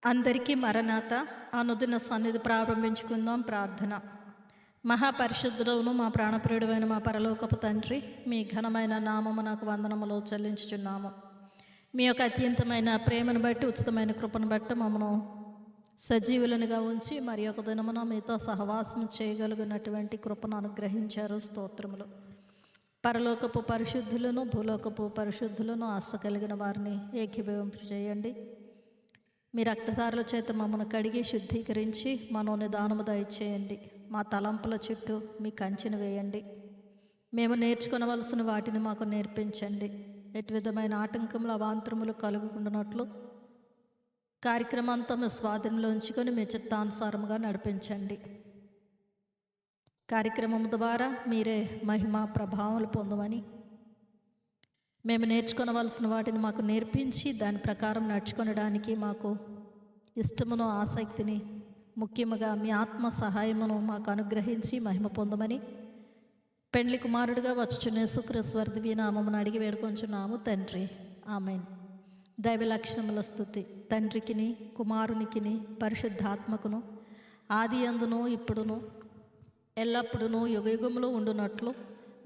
అందరికీ మరణాత అనుదిన సన్నిధి ప్రారంభించుకుందాం. ప్రార్థన. మహాపరిశుద్ధుడవును మా ప్రాణప్రియుడైన మా పరలోకపు తండ్రి, మీ ఘనమైన నామము నాకు వందనములు చెల్లించుచున్నాము. మీ యొక్క అత్యంతమైన ప్రేమను బట్టి, ఉచితమైన కృపను బట్టి మమ్మను సజీవులనుగా ఉంచి మరి ఒక దినమున మీతో సహవాసం చేయగలిగినటువంటి కృపను అనుగ్రహించారు. స్తోత్రములు. పరలోకపు పరిశుద్ధులను, భూలోకపు పరిశుద్ధులను, ఆశ కలిగిన వారిని ఏకీభవింపు చేయండి. మీ రక్తధారుల చేత మమ్మల్ని కడిగి శుద్ధీకరించి మనోనిదానము దయచేయండి. మా తలంపుల చుట్టూ మీ కంచెను వేయండి. మేము నేర్చుకొనవలసిన వాటిని మాకు నేర్పించండి. ఎటు విధమైన ఆటంకములు, అవాంతరములు కలుగుకుండానట్లు కార్యక్రమంతో మీ స్వాధీనంలో ఉంచుకొని మీ చిత్తానుసారముగా నడిపించండి. కార్యక్రమం ద్వారా మీరే మహిమ ప్రభావాలు పొందమని, మేము నేర్చుకొనవలసిన వాటిని మాకు నేర్పించి దాని ప్రకారం నడుచుకొనడానికి మాకు ఇష్టమును, ఆసక్తిని, ముఖ్యముగా మీ ఆత్మ సహాయమును మాకు అనుగ్రహించి మహిమ పొందమని పెండ్లి కుమారుడిగా వచ్చుచున్న యేసుక్రీస్తు వర్ధివి నామమును అడిగి వేడుకొంచున్నాము తండ్రి. ఆమేన్. దైవ లక్షణముల స్తుతి తండ్రికిని, కుమారునికిని, పరిశుద్ధాత్మకును ఆది అందును ఇప్పుడును ఎల్లప్పుడూ యుగయుగములు ఉండునట్లు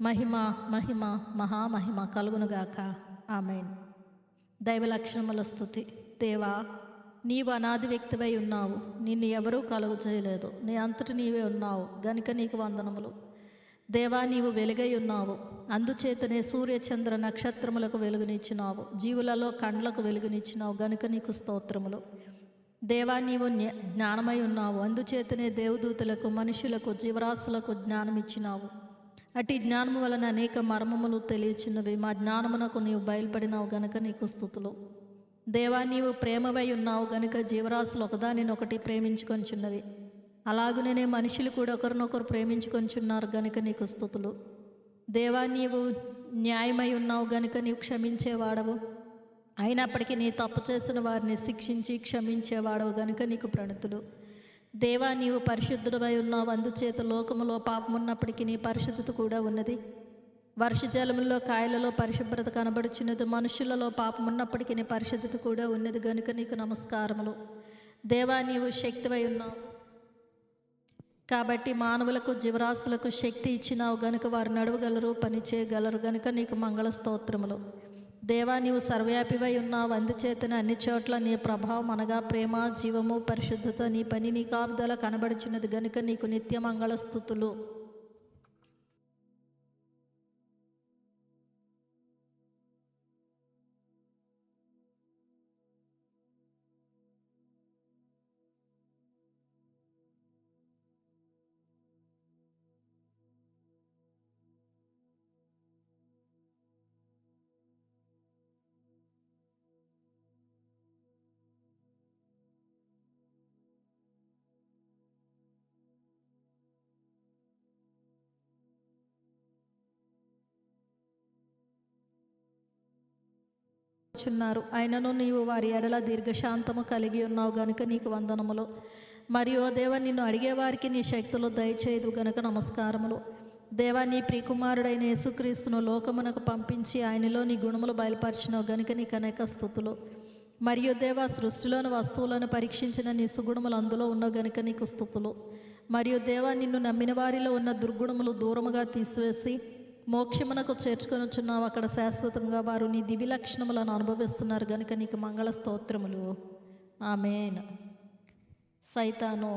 మహిమ మహిమ మహామహిమ కలుగునుగాక. ఆమేన్. దైవ లక్షణముల స్తుతి. దేవా, నీవు అనాది వ్యక్తివై ఉన్నావు. నిన్ను ఎవరూ కలుగు చేయలేదు. నీ అంతటి నీవే ఉన్నావు గనుక నీకు వందనములు. దేవా, నీవు వెలుగై ఉన్నావు. అందుచేతనే సూర్యచంద్ర నక్షత్రములకు వెలుగునిచ్చినావు. జీవులలో కండ్లకు వెలుగునిచ్చినావు గనుక నీకు స్తోత్రములు. దేవా, నీవు జ్ఞానమై ఉన్నావు. అందుచేతనే దేవదూతలకు, మనుషులకు, జీవరాశులకు జ్ఞానమిచ్చినావు. అటు జ్ఞానము వలన అనేక మర్మములు తెలియచిన్నవి. మా జ్ఞానమునకు నీవు బయలుపడినావు గనుక నీకు స్తుతులు. దేవా, నీవు ప్రేమవై ఉన్నావు గనుక జీవరాశులు ఒకదానినొకటి ప్రేమించుకొంచున్నవి. అలాగునే మనుషులు కూడా ఒకరినొకరు ప్రేమించుకొంచున్నారు గనుక నీకు స్తుతులు. దేవా, నీవు న్యాయమై ఉన్నావు గనుక నీవు క్షమించేవాడవు. అయినప్పటికీ నీ తప్పు చేసిన వారిని శిక్షించి క్షమించేవాడవు గనుక నీకు ప్రణతులు. దేవా, నీవు పరిశుద్ధుడవై ఉన్నావు. అందుచేత లోకములో పాపమున్నప్పటికీ నీ పరిశుద్ధత కూడా ఉన్నది. వర్షజలములో కాయలలో పరిశుభ్రత కనబడుచున్నది. మనుషులలో పాపమున్నప్పటికీ నీ పరిశుద్ధత కూడా ఉన్నది గనుక నీకు నమస్కారములు. దేవా, నీవు శక్తివై ఉన్నావు కాబట్టి మానవులకు, జీవరాశులకు శక్తి ఇచ్చినావు గనుక వారు నడవగలరు, పని చేయగలరు గనుక నీకు మంగళ స్తోత్రములు. దేవా, నీవు సర్వవ్యాపివై ఉన్నావు. అందుచేతనే అన్ని చోట్ల నీ ప్రభావం అనగా ప్రేమ, జీవము, పరిశుద్ధత, నీ పని, నీ కాపుదల కనబడుచున్నది గనుక నీకు నిత్య మంగళ స్తుతులు. చున్నారు అయినను నీవు వారి ఎడల దీర్ఘశాంతము కలిగి ఉన్నావు గనుక నీకు వందనములు. మరియు దేవా, నిన్ను అడిగేవారికి నీ శక్తులు దయచేయదు గనుక నమస్కారములు. దేవా, నీ ప్రియకుమారుడైన యేసుక్రీస్తును లోకమునకు పంపించి ఆయనలో నీ గుణములు బయలుపరిచినావు గనుక నీకు అనేక స్తుతులు. మరియు దేవా, సృష్టిలోని వస్తువులను పరీక్షించిన నీ సుగుణములు అందులో ఉన్నవు గనుక నీకు స్తుతులు. మరియు దేవా, నిన్ను నమ్మిన వారిలో ఉన్న దుర్గుణములు దూరముగా తీసివేసి మోక్షమునకు చేర్చుకొనుచున్నావు. అక్కడ శాశ్వతంగా వారు నీ దివ్య లక్షణములను అనుభవిస్తున్నారు గనుక నీకు మంగళ స్తోత్రములు. ఆమేన్. సైతాను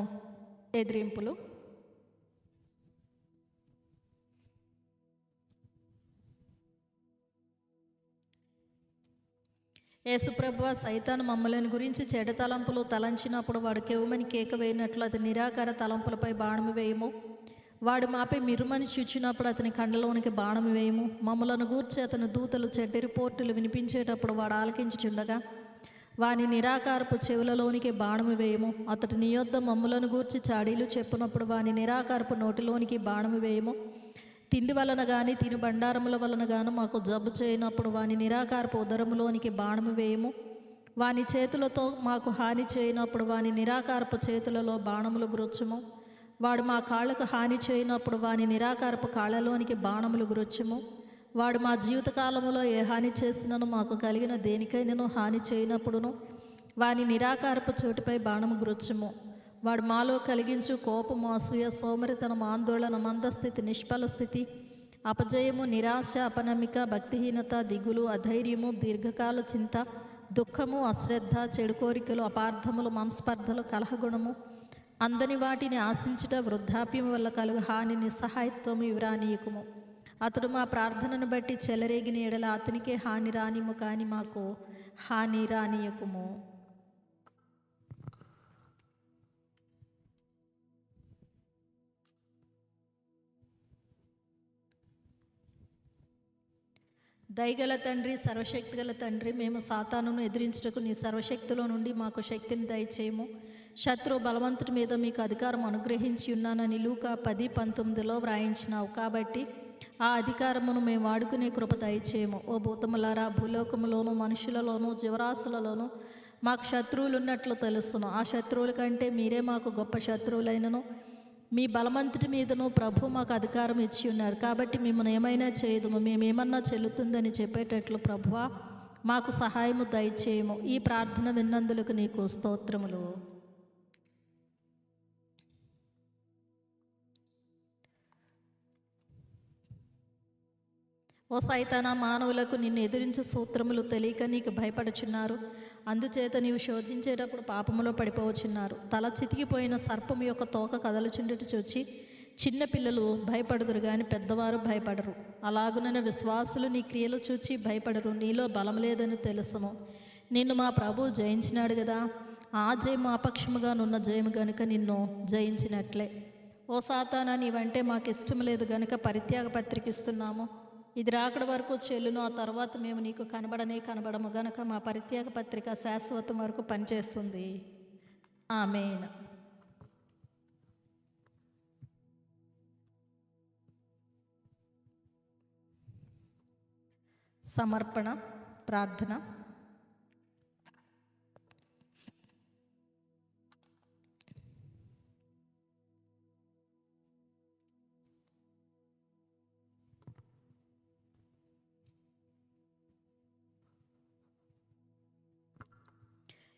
ఎదిరింపులు. యేసుప్రభువా, సైతాను మమ్మల్ని గురించి చెడ్డ తలంపులు తలంచినప్పుడు వాడు కెవ్వుమని కేక వేయినట్లు అతని నిరాకార తలంపులపై బాణము వేయము. వాడు మాపై మిరుమని చూచినప్పుడు అతని కండలోనికి బాణము వేయము. మమ్మలను గూర్చి అతని దూతలు చెడ్డ రిపోర్టులు వినిపించేటప్పుడు వాడు ఆలకించుచుండగా వాని నిరాకారపు చెవులలోనికి బాణము వేయము. అతడు నీ యొద్ద మమ్ములను గూర్చి చాడీలు చెప్పినప్పుడు వాని నిరాకారపు నోటిలోనికి బాణము వేయము. తిండి వలన కానీ తిను బండారముల వలన గాను మాకు జబ్బు చేయనప్పుడు వాని నిరాకారపు ఉదరములోనికి బాణము వేయము. వాని చేతులతో మాకు హాని చేయనప్పుడు వాని నిరాకారపు చేతులలో బాణములు గురొచ్చుము. వాడు మా కాళ్ళకు హాని చేయనప్పుడు వాని నిరాకారపు కాళ్ళలోనికి బాణములు గురొచ్చుము. వాడు మా జీవితకాలములో ఏ హాని చేసినను మాకు కలిగిన దేనికైనాను హాని చేయనప్పుడును వాని నిరాకారపు చోటుపై బాణము గురుచుము. వాడు మాలో కలిగించు కోపము, అసూయ, సోమరితనం, ఆందోళన, మందస్థితి, నిష్ఫల స్థితి, అపజయము, నిరాశ, అపనమ్మిక, భక్తిహీనత, దిగులు, అధైర్యము, దీర్ఘకాల చింత, దుఃఖము, అశ్రద్ధ, చెడు కోరికలు, అపార్థములు, మనస్పర్ధలు, కలహగుణము, అందని వాటిని ఆశించుట, వృద్ధాప్యం వల్ల కలుగు హాని, నిస్సహాయత్వము ఇవ్వరానీయకుము. అతడు మా ప్రార్థనను బట్టి చెలరేగిన ఎడల అతనికే హాని రానిము, కానీ మాకు హాని రానీయకుము. దయగల తండ్రి, సర్వశక్తిగల తండ్రి, మేము సాతానును ఎదిరించుటకు నీ సర్వశక్తిలో నుండి మాకు శక్తిని దయచేయము. శత్రు బలవంతుడి మీద మీకు అధికారం అనుగ్రహించి ఉన్నానని లూకా 10:19 వ్రాయించినావు. కాబట్టి ఆ అధికారమును మేము వాడుకునే కృప దయచేయము. ఓ భూతములారా, భూలోకములోను మనుషులలోను జీవరాశులలోను మాకు శత్రువులు ఉన్నట్లు తెలుసును. ఆ శత్రువుల కంటే మీరే మాకు గొప్ప శత్రువులైనను మీ బలవంతుడి మీదను ప్రభు మాకు అధికారం ఇచ్చి ఉన్నారు. కాబట్టి మిమ్మల్ని ఏమైనా చేయదుము, మేమేమన్నా చెల్లుతుందని చెప్పేటట్లు ప్రభువా మాకు సహాయము దయచేయము. ఈ ప్రార్థన విన్నందులకు నీకు స్తోత్రములు. ఓ సైతానా, మానవులకు నిన్ను ఎదిరించే సూత్రములు తెలియక నీకు భయపడుచున్నారు. అందుచేత నీవు శోధించేటప్పుడు పాపములో పడిపోవచ్చున్నారు. తల చితికిపోయిన సర్పము యొక్క తోక కదలుచుండటి చూచి చిన్నపిల్లలు భయపడదురు కానీ పెద్దవారు భయపడరు. అలాగుననే విశ్వాసులు నీ క్రియలు చూచి భయపడరు. నీలో బలం లేదని తెలుసును. నిన్ను మా ప్రభువు జయించినాడు కదా. ఆ జయము అపక్షముగా నున్న జయము గనుక నిన్ను జయించినట్లే. ఓ సాతానా, నీవంటే మాకు ఇష్టం లేదు గనుక పరిత్యాగ పత్రిక ఇస్తున్నాము. ఇది రాకడ వరకు చెల్లును. ఆ తర్వాత మేము నీకు కనబడము గనక మా పరిత్యాగ పత్రిక శాశ్వతం వరకు పనిచేస్తుంది. ఆమేన్. సమర్పణ ప్రార్థన.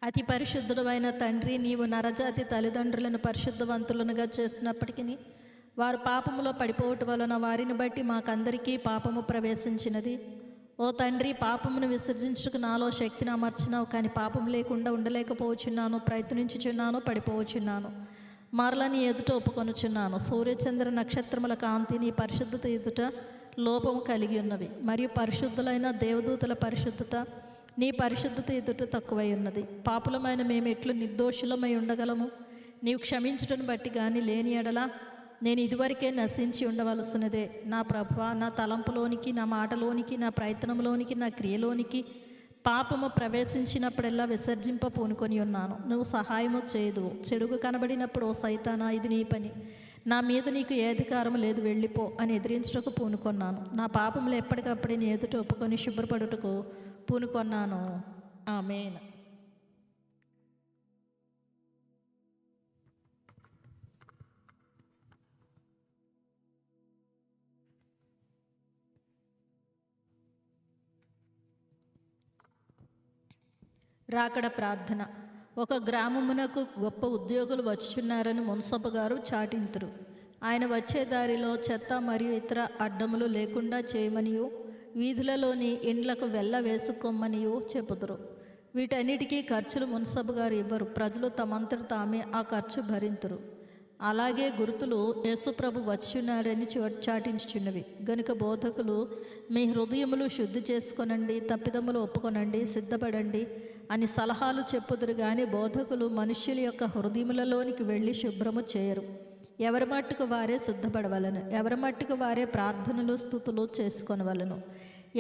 అతి పరిశుద్ధుడైన తండ్రి, నీవు నరజాతి తల్లిదండ్రులను పరిశుద్ధవంతులనుగా చేసినప్పటికీ వారు పాపములో పడిపోవటం వలన వారిని బట్టి మాకందరికీ పాపము ప్రవేశించినది. ఓ తండ్రి, పాపమును విసర్జించుటకు నాలో శక్తిని అమర్చినావు, కానీ పాపం లేకుండా ఉండలేకపోవచ్చున్నాను. ప్రయత్నించుచున్నాను, పడిపోవచ్చున్నాను. మరల నీ ఎదుట ఒప్పుకొనుచున్నాను. సూర్యచంద్ర నక్షత్రముల కాంతి నీ పరిశుద్ధత ఎదుట లోపము కలిగి ఉన్నవి, మరియు పరిశుద్ధులైన దేవదూతల పరిశుద్ధత నీ పరిశుద్ధత ఎదుట తక్కువై ఉన్నది. పాపులమైన మేము ఎట్లు నిర్దోషులమై ఉండగలము? నీవు క్షమించుటను బట్టి కానీ లేని ఎడలా నేను ఇదివరకే నశించి ఉండవలసినదే. నా ప్రభువా, నా తలంపులోనికి, నా మాటలోనికి, నా ప్రయత్నంలోనికి, నా క్రియలోనికి పాపము ప్రవేశించినప్పుడెల్లా విసర్జింప పూనుకొని ఉన్నాను. నువ్వు సహాయము చేయదు. చెడుగు కనబడినప్పుడు, ఓ సైతానా, ఇది నీ పని, నా మీద నీకు ఏ అధికారం లేదు, వెళ్ళిపో అని ఎదిరించుటకు పూనుకొన్నాను. నా పాపములు ఎప్పటికప్పుడే నీ ఎదుట ఒప్పుకొని శుభ్రపడుటకు పూనుకొన్నాను. ఆమేన్. రాకడ ప్రార్థన. ఒక గ్రామమునకు గొప్ప ఉద్యోగులు వచ్చుచున్నారని మున్సబు గారు చాటింతురు. ఆయన వచ్చే దారిలో చెత్త మరియు ఇతర అడ్డములు లేకుండా చేయమనియు, వీధులలోని ఇండ్లకు వెళ్ళ వేసుకోమనియు చెబుదురు. వీటన్నిటికీ ఖర్చులు మున్సబు గారు ఇవ్వరు. ప్రజలు తమంతట తామే ఆ ఖర్చు భరింతురు. అలాగే గుర్తులు యేసుప్రభు వచ్చున్నారని చాటించుచున్నవి గనుక బోధకులు, మీ హృదయములు శుద్ధి చేసుకొనండి, తప్పిదములు ఒప్పుకొనండి, సిద్ధపడండి అని సలహాలు చెప్పుదురు. కానీ బోధకులు మనుష్యుల యొక్క హృదయములలోనికి వెళ్ళి శుభ్రము చేయరు. ఎవరి మట్టుకు వారే సిద్ధపడవలను, ఎవరి మట్టుకు వారే ప్రార్థనలు స్తుతులు చేసుకొనవలను,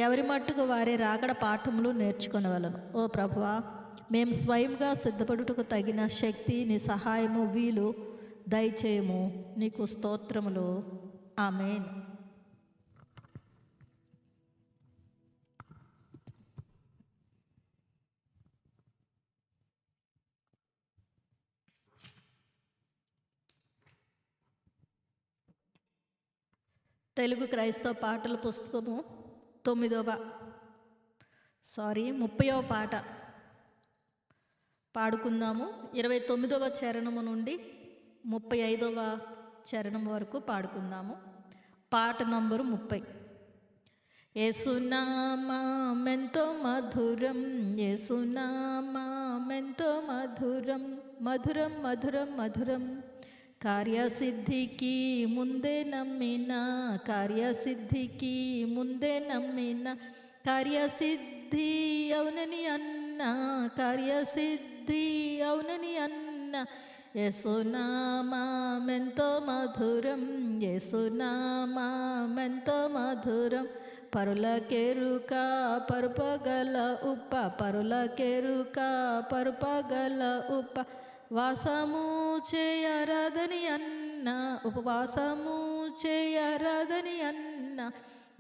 ఎవరి మట్టుకు వారే రాకడ పాఠములు నేర్చుకొనవలను. ఓ ప్రభువా, మేము స్వయంగా సిద్ధపడుటకు తగిన శక్తి, నీ సహాయము, వీలు దయచేయము. నీకు స్తోత్రములు. ఆమేన్. తెలుగు క్రైస్తవ పాటల పుస్తకము 30వ పాట. పాడుకుందాము. 29వ చరణము నుండి 35వ చరణం వరకు పాడుకుందాము. పాట నంబరు 30. యేసునామమెంతో మధురం, యేసునామమెంతో మధురం, మధురం మధురం మధురం. కార్యసిద్ధికి ముందే నమ్మిన, కార్యసిద్ధికి ముందే నమ్మిన, కార్యసిద్ధి అవునని అన్న, కార్యసిద్ధి అవునని అన్న. యేసునామమెంతో మధురం, యేసునామమెంతో మధురం. పరులకెరుక పరుపగల ఉప్ప, పరులకెరుక పరుపగల ఉప్ప. వాసము చేయరాదని అన్న, ఉపవాసము చేయరాదని అన్న.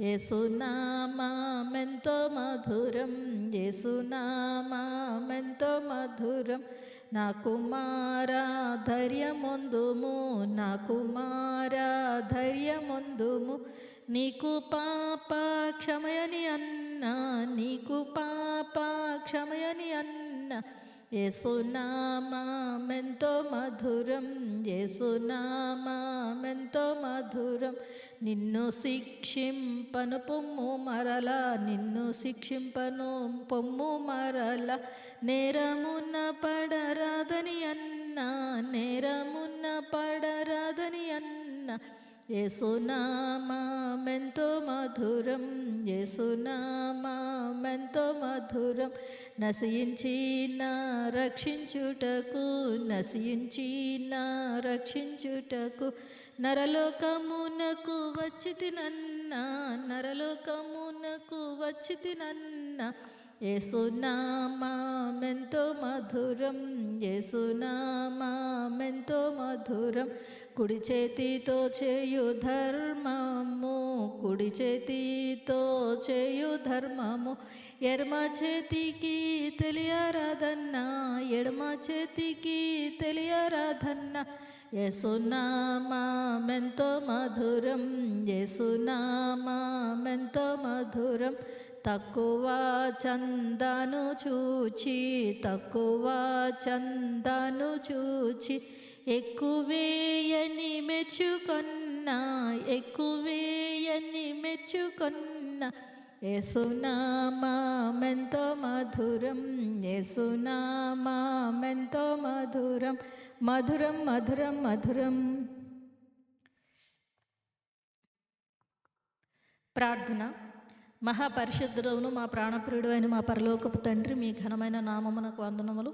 యేసునామమెంతో మధురం, యేసునామమెంతో మధురం. నా కుమారా ధైర్యమొందుము, నా కుమారా ధైర్యమొందుము. నీకు పాప క్షమయని అన్న, నీకు పాప క్షమయని అన్న. యేసునామమెంతో మధురం, యేసునామమెంతో మధురం. నిన్ను శిక్షింపను పొమ్ము మరల, నిన్ను శిక్షింపను పొమ్ము మరల. నేరమున్న పడరాదని అన్న, నేరమున్న పడరాదని అన్న. యేసునామమెంతో మధురం, యేసునామమెంతో మధురం. నశించిన రక్షించుటకు, నశించిన రక్షించుటకు. నరలోకమునకు వచ్చితినన్న, నరలోకమునకు వచ్చితినన్న. యేసునామమెంతో మధురం, యేసునామమెంతో మధురం. కుడి చేతితో చేయు ధర్మము, కుడి చేతితో చేయు ధర్మము. ఎడమ చేతికి తెలియరాదన్న, ఎడమ చేతికి తెలియరాదన్న. యేసునామమెంతో మధురం, యేసునామమెంతో మధురం. తక్కువ చందాను చూచి, తక్కువ చందాను చూచి. ఎక్కువేయని మెచ్చుకొన్నా, ఎక్కువేయని మెచ్చుకొన్నా. యేసునామమెంతో మధురం, యేసునామమెంతో మధురం, మధురం మధురం మధురం. ప్రార్థన. మహాపరిశుద్ధుడవును మా ప్రాణప్రియుడు అయిన మా పరలోకపు తండ్రి, మీ ఘనమైన నామమునకు వందనములు.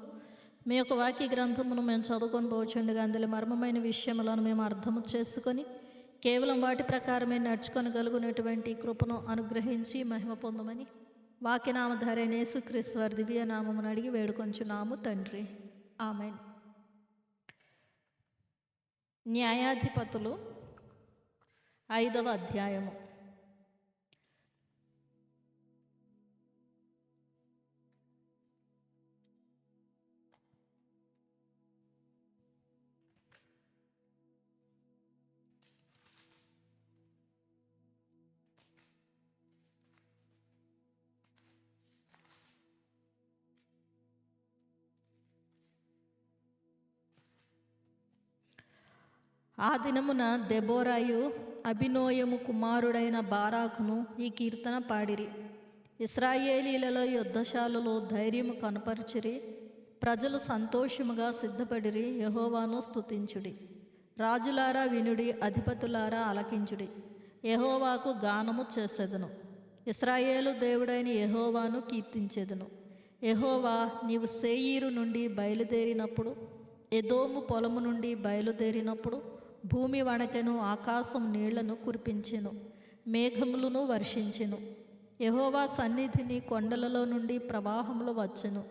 మీ యొక్క వాక్య గ్రంథమును మేము చదువుకొని పోవచ్చుండగా అందులో మర్మమైన విషయములను మేము అర్థము చేసుకొని కేవలం వాటి ప్రకారమే నడుచుకొనగలుగునటువంటి కృపను అనుగ్రహించి మహిమ పొందమని వాక్యనామధారైన యేసుక్రీస్తు వారి దివ్య నామమును అడిగి వేడుకొంచున్నాము తండ్రి, ఆమేన్. న్యాయాధిపతులు 5వ అధ్యాయము. ఆ దినమున దెబోరాయు అబినోయము కుమారుడైన బారాకును ఈ కీర్తన పాడిరి. ఇశ్రాయేలీలలో యుద్ధశాలలో ధైర్యము కనపరిచిరి. ప్రజలు సంతోషముగా సిద్ధపడిరి. యెహోవాను స్తుతించుడి. రాజులారా వినుడి, అధిపతులారా ఆలకించుడి. యెహోవాకు గానము చేసెదను. ఇశ్రాయేలు దేవుడైన యెహోవాను కీర్తించెదను. యెహోవా, నీవు సేయీరు నుండి బయలుదేరినప్పుడు, ఎదోము పొలము నుండి బయలుదేరినప్పుడు భూమి వణకెను, ఆకాశం నీళ్లను కురిపించెను, మేఘములను వర్షించెను. యెహోవా సన్నిధిని కొండలలో నుండి ప్రవాహములు వచ్చెను.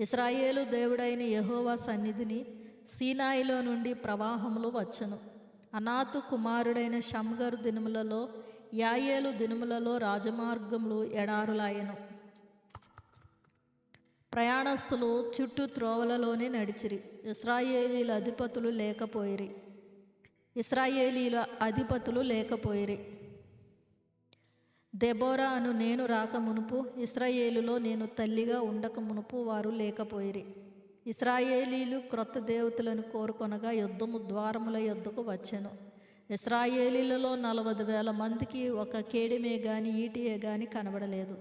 ఇశ్రాయేలు దేవుడైన యెహోవా సన్నిధిని సీనాయిలో నుండి ప్రవాహములు వచ్చెను. అనాతు కుమారుడైన షమ్గరు దినములలో, యాయేలు దినములలో రాజమార్గములు ఎడారులాయెను. ప్రయాణస్తులు చుట్టూ త్రోవలలోనే నడిచిరి. ఇశ్రాయేలీల అధిపతులు లేకపోయిరి, ఇశ్రాయేలీల అధిపతులు లేకపోయిరి. దెబోరా అను నేను రాక మునుపు, ఇశ్రాయేలులో నేను తల్లిగా ఉండక మునుపు వారు లేకపోయిరి. ఇశ్రాయేలీలు క్రొత్త దేవతలను కోరుకొనగా యుద్ధము ద్వారముల యొద్దకు వచ్చెను. ఇశ్రాయేలీలలో 40,000 మందికి ఒక కేడిమే గాని ఈటియే గాని కనబడలేదు.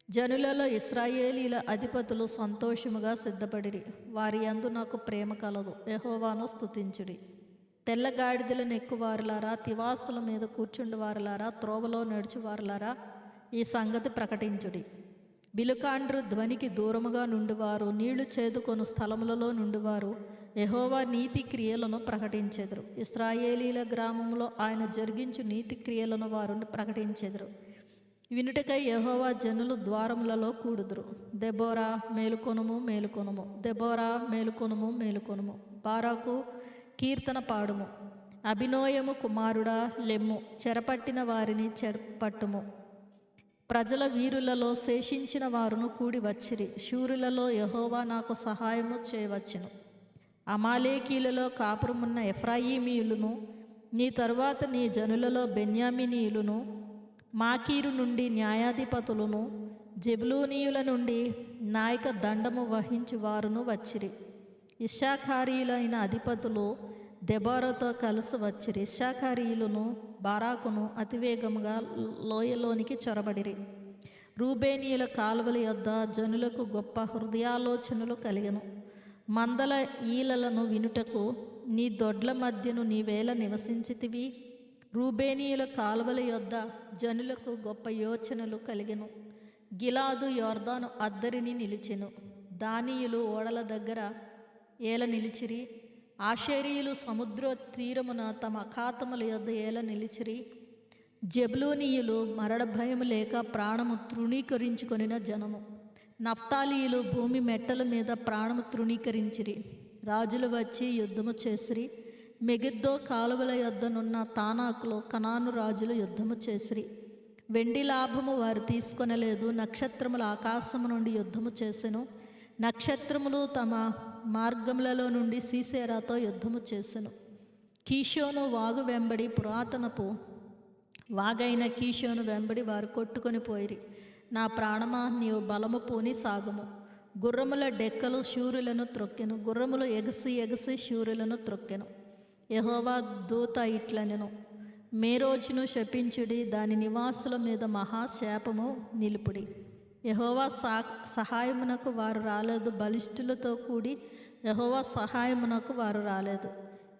జనులలో ఇశ్రాయేలీల అధిపతులు సంతోషముగా సిద్ధపడిరి. వారి యందు నాకు ప్రేమ కలదు, యెహోవాను స్తుతించుడి. తెల్లగాడిదలను ఎక్కువారులారా, తివాసుల మీద కూర్చుండువారులారా, త్రోవలో నడుచువారులారా, ఈ సంగతి ప్రకటించుడి. బిలుకాండ్రు ధ్వనికి దూరముగా నుండివారు, నీళ్లు చేదుకొను స్థలములలో నుండివారు యెహోవా నీతి క్రియలను ప్రకటించెదరు. ఇశ్రాయేలీల గ్రామంలో ఆయన జరిగించు నీతి క్రియలను వారు ప్రకటించెదరు. వినుటకై యెహోవా జనులు ద్వారములలో కూడుదురు. దెబోరా మేలుకొనుము, మేలుకొనుము, దెబోరా మేలుకొనుము, మేలుకొనుము. బారాకు కీర్తన పాడుము. అభినోయము కుమారుడా లెమ్ము, చెరపట్టిన వారిని చెరపట్టుము. ప్రజల వీరులలో శేషించిన వారును కూడి వచ్చిరి. శూరులలో యెహోవా నాకు సహాయము చేయవచ్చును. అమాలేకీలలో కాపురమున్న ఎఫ్రాయిమీయులను, నీ తరువాత నీ జనులలో బెన్యామినీయులను, మాకీరు నుండి న్యాయాధిపతులను, జెబులూనీయుల నుండి నాయక దండము వహించి వారును వచ్చిరి. ఇశ్శాఖారీయులైన అధిపతులు దెబోరాతో కలిసి వచ్చిరి. ఇశ్శాఖారీయులను బారాకును అతివేగముగా లోయలోనికి చొరబడిరి. రూబేనీయుల కాలువల యొద్ద జనులకు గొప్ప హృదయాలోచనలు కలిగెను. మందల ఈలలను వినుటకు నీ దొడ్ల మధ్యను నీవేళ నివసించితివి. రూబేనీయుల కాలువల యొద్ద జనులకు గొప్ప యోచనలు కలిగెను. గిలాదు యొర్దాను అద్దరిని నిలిచెను. దానీయులు ఓడల దగ్గర ఏల నిలిచిరి. ఆషేరీయులు సముద్ర తీరమున తమ అఖాతముల యొద్ద ఏల నిలిచిరి. జెబులూనీయులు మరణ భయము లేక ప్రాణము తృణీకరించుకొనిన జనము. నఫ్తాలీయులు భూమి మెట్టల మీద ప్రాణము తృణీకరించిరి. రాజులు వచ్చి యుద్ధము చేసిరి. మెగిద్దో కాలువల యొద్దనున్న తానాకులో కనాను రాజులు యుద్ధము చేసిరి. వెండి లాభము వారు తీసుకొనలేదు. నక్షత్రముల ఆకాశము నుండి యుద్ధము చేసెను. నక్షత్రములు తమ మార్గములలో నుండి సీసేరాతో యుద్ధము చేసెను. కీషోను వాగు వెంబడి పురాతనపు వాగైన కీషోను వెంబడి వారు కొట్టుకొని పోయిరి. నా ప్రాణమా నీవు బలము పూని సాగుము. గుర్రముల డెక్కలు శూరులను త్రొక్కెను. గుర్రములు ఎగసి ఎగసి శూరులను త్రొక్కెను. యెహోవా దూత ఇట్లనెను, మేరోజును శపించుడి, దాని నివాసుల మీద మహాశాపము నిలుపుడి. యెహోవా సహాయమునకు వారు రాలేదు. బలిష్ఠులతో కూడి యెహోవా సహాయమునకు వారు రాలేదు.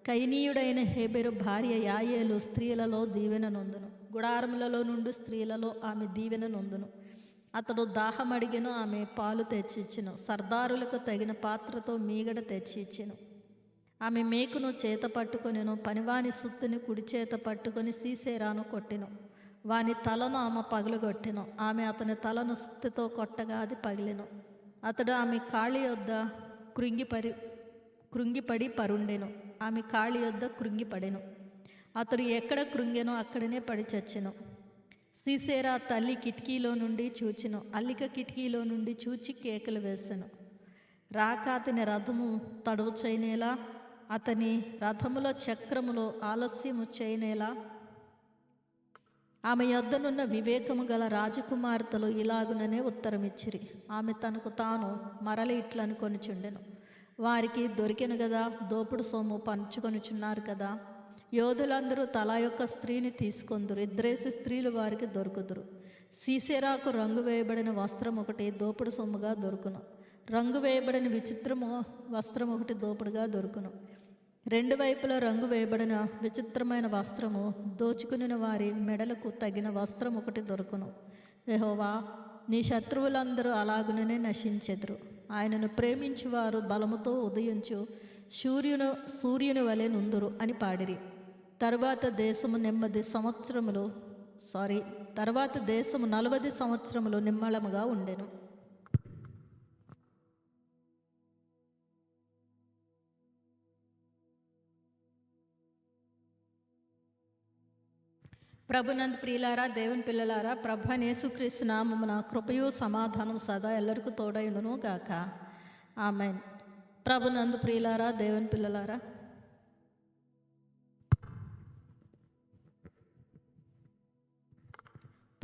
కైనీయుడైన హెబెరు భార్య యాయేలు స్త్రీలలో దీవెన నొందును. గుడారములలో నుండి స్త్రీలలో ఆమె దీవెన నొందును. అతడు దాహమడిగెను, ఆమె పాలు తెచ్చిచ్చెను. సర్దారులకు తగిన పాత్రతో మీగడ తెచ్చిచ్చెను. ఆమె మేకును చేత పట్టుకొనెను. పనివాని సుత్తుని కుడి చేత పట్టుకొని సీసేరాను కొట్టెను. వాని తలను ఆమె పగలగొట్టెను. ఆమె అతని తలను సుత్తితో కొట్టగా అది పగిలెను. అతడు ఆమె కాళ్ళ యొద్ద కృంగిపడి పరుండెను. ఆమె కాళ్ళ యొద్ద కృంగిపడెను. అతడు ఎక్కడ కృంగెనో అక్కడనే పడి చచ్చెను. సీసేరా తల్లి కిటికీలో నుండి చూచెను. అల్లిక కిటికీలో నుండి చూచి కేకలు వేసెను. రాక అతని రథము తడువు చేయనేలా, అతని రథముల చక్రములో ఆలస్యము చేయనేలా. ఆమె యొద్దనున్న వివేకము గల రాజకుమార్తెలు ఇలాగుననే ఉత్తరమిచ్చిరి. ఆమె తనకు తాను మరలి ఇట్లనుకొనిచుండెను, వారికి దొరికెను గదా, దోపుడు సొమ్ము పంచుకొనిచున్నారు కదా. యోధులందరూ తలా యొక్క స్త్రీని తీసుకొందురు. ఇద్దరేసి స్త్రీలు వారికి దొరుకుదురు. సీసేరాకు రంగు వేయబడిన వస్త్రం ఒకటి దోపుడు సొమ్ముగా దొరుకును. రంగు వేయబడిన విచిత్రము వస్త్రం ఒకటి దోపుడుగా దొరుకును. రెండు వైపులా రంగు వేయబడిన విచిత్రమైన వస్త్రము దోచుకుని వారి మెడలకు తగిన వస్త్రం ఒకటి దొరుకును. యెహోవా, నీ శత్రువులందరూ అలాగుననే నశించెదరు. ఆయనను ప్రేమించువారు బలముతో ఉదయించు సూర్యుని వలె నుందురు అని పాడిరి. తర్వాత దేశము 40 సంవత్సరములు నిమ్మళముగా ఉండెను. ప్రభునందు ప్రియులారా, దేవుని పిల్లలారా, ప్రభు అయిన యేసుక్రీస్తు నామమున కృపయు సమాధానం సదా ఎల్లరికూ తోడైండును గాక. ఆమేన్. ప్రభునందు ప్రియులారా, దేవుని పిల్లలారా,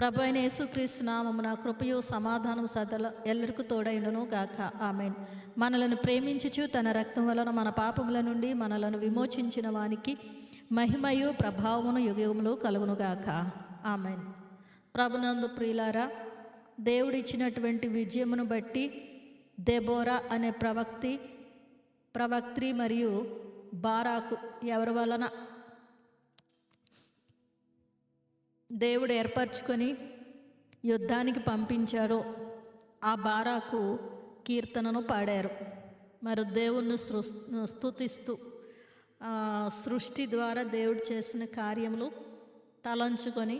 ప్రభు అయిన యేసుక్రీస్తు నామమున కృపయు సమాధానం సదల ఎల్లరికూ తోడైండును గాక. ఆమేన్. మనలను ప్రేమించుచు తన రక్తం వలన మన పాపముల నుండి మనలను విమోచించిన వానికి మహిమయు ప్రభావమును యుగములు కలుగును గాక. ఆమేన్. ప్రభునందు ప్రియులారా, దేవుడిచ్చినటువంటి విజయమును బట్టి దెబోరా అనే ప్రవక్త్రి మరియు బారాకు ఎవరి వలన దేవుడు ఏర్పరచుకొని యుద్ధానికి పంపించారో ఆ బారాకు కీర్తనను పాడారు. మరి దేవుణ్ణి స్తుతిస్తూ సృష్టి ద్వారా దేవుడు చేసిన కార్యములు తలంచుకొని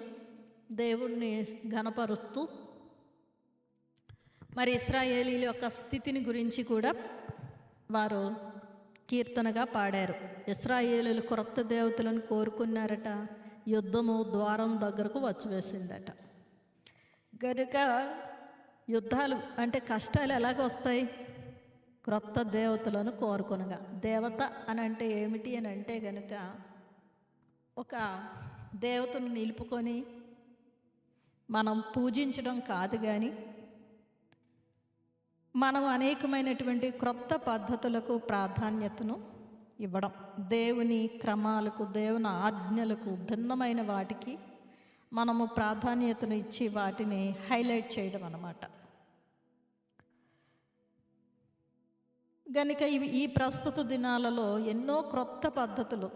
దేవుణ్ణి ఘనపరుస్తూ మరి ఇశ్రాయేలీల యొక్క స్థితిని గురించి కూడా వారు కీర్తనగా పాడారు. ఇశ్రాయేలీలు క్రొత్త దేవతలను కోరుకున్నారట. యుద్ధము ద్వారం దగ్గరకు వచ్చివేసిందట. గనుక యుద్ధాలు అంటే కష్టాలు ఎలాగ వస్తాయి? క్రొత్త దేవతలను కోరుకునగా. దేవత అని అంటే ఏమిటి అని అంటే గనుక ఒక దేవతను నిలుపుకొని మనం పూజించడం కాదు, కానీ మనం అనేకమైనటువంటి క్రొత్త పద్ధతులకు ప్రాధాన్యతను ఇవ్వడం, దేవుని క్రమాలకు, దేవుని ఆజ్ఞలకు భిన్నమైన వాటికి మనము ప్రాధాన్యతను ఇచ్చి వాటిని హైలైట్ చేయడం అన్నమాట. గనుక ఈ ప్రస్తుత దినాలలో ఎన్నో క్రొత్త పద్ధతులు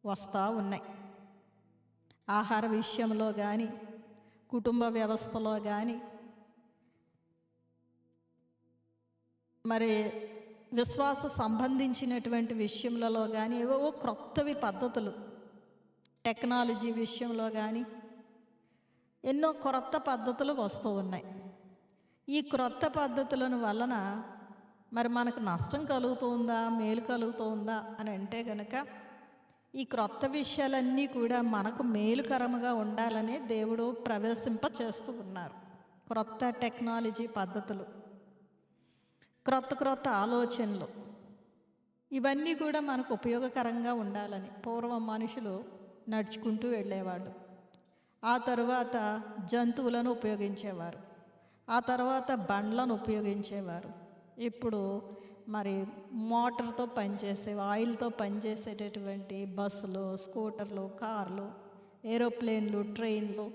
వస్తూ ఉన్నాయి. ఆహార విషయంలో కానీ, కుటుంబ వ్యవస్థలో కానీ, మరి విశ్వాస సంబంధించినటువంటి విషయములలో కానీ ఏవో క్రొత్తవి పద్ధతులు, టెక్నాలజీ విషయంలో కానీ ఎన్నో క్రొత్త పద్ధతులు వస్తూ ఉన్నాయి. ఈ క్రొత్త పద్ధతులను వలన మరి మనకు నష్టం కలుగుతుందా, మేలు కలుగుతుందా అని అంటే కనుక ఈ క్రొత్త విషయాలన్నీ కూడా మనకు మేలుకరముగా ఉండాలనే దేవుడు ప్రవేశింప చేస్తూ ఉన్నారు. క్రొత్త టెక్నాలజీ పద్ధతులు, క్రొత్త ఆలోచనలు, ఇవన్నీ కూడా మనకు ఉపయోగకరంగా ఉండాలని పూర్వం మనుషులు నడుచుకుంటూ వెళ్ళేవాళ్ళు. ఆ తరువాత జంతువులను ఉపయోగించేవారు, ఆ తర్వాత బండ్లను ఉపయోగించేవారు. ఇప్పుడు మరి మోటార్తో పనిచేసే, ఆయిల్తో పనిచేసేటటువంటి బస్సులు, స్కూటర్లు, కార్లు, ఏరోప్లేన్లు, ట్రైన్లు,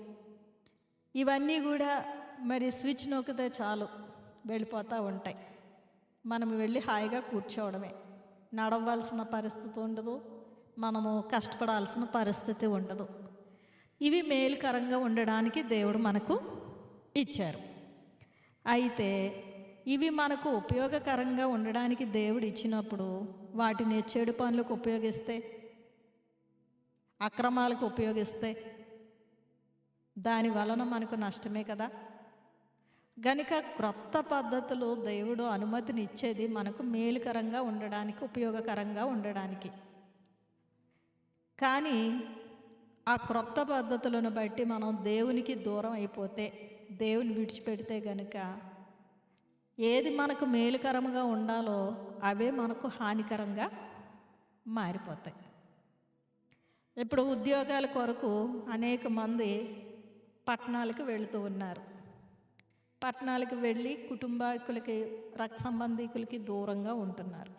ఇవన్నీ కూడా మరి స్విచ్ నొక్కితే చాలు వెళ్ళిపోతూ ఉంటాయి. మనం వెళ్ళి హాయిగా కూర్చోవడమే, నడవలసిన పరిస్థితి ఉండదు, మనము కష్టపడాల్సిన పరిస్థితి ఉండదు. ఇవి మేలుకరంగా ఉండడానికి దేవుడు మనకు ఇచ్చారు. అయితే ఇవి మనకు ఉపయోగకరంగా ఉండడానికి దేవుడు ఇచ్చినప్పుడు వాటిని చెడు పనులకు ఉపయోగిస్తే, అక్రమాలకు ఉపయోగిస్తే దాని వలన మనకు నష్టమే కదా. గనుక క్రొత్త పద్ధతులు దేవుడు అనుమతిని ఇచ్చేది మనకు మేలుకరంగా ఉండడానికి, ఉపయోగకరంగా ఉండడానికి. కానీ ఆ క్రొత్త పద్ధతులను బట్టి మనం దేవునికి దూరం అయిపోతే, దేవుని విడిచిపెడితే గనుక ఏది మనకు మేలుకరంగా ఉండాలో అవే మనకు హానికరంగా మారిపోతాయి. ఇప్పుడు ఉద్యోగాల కొరకు అనేక మంది పట్టణాలకు వెళుతూ ఉన్నారు. పట్టణాలకు వెళ్ళి కుటుంబాకులకి, రక్త సంబంధికులకి దూరంగా ఉంటున్నారు.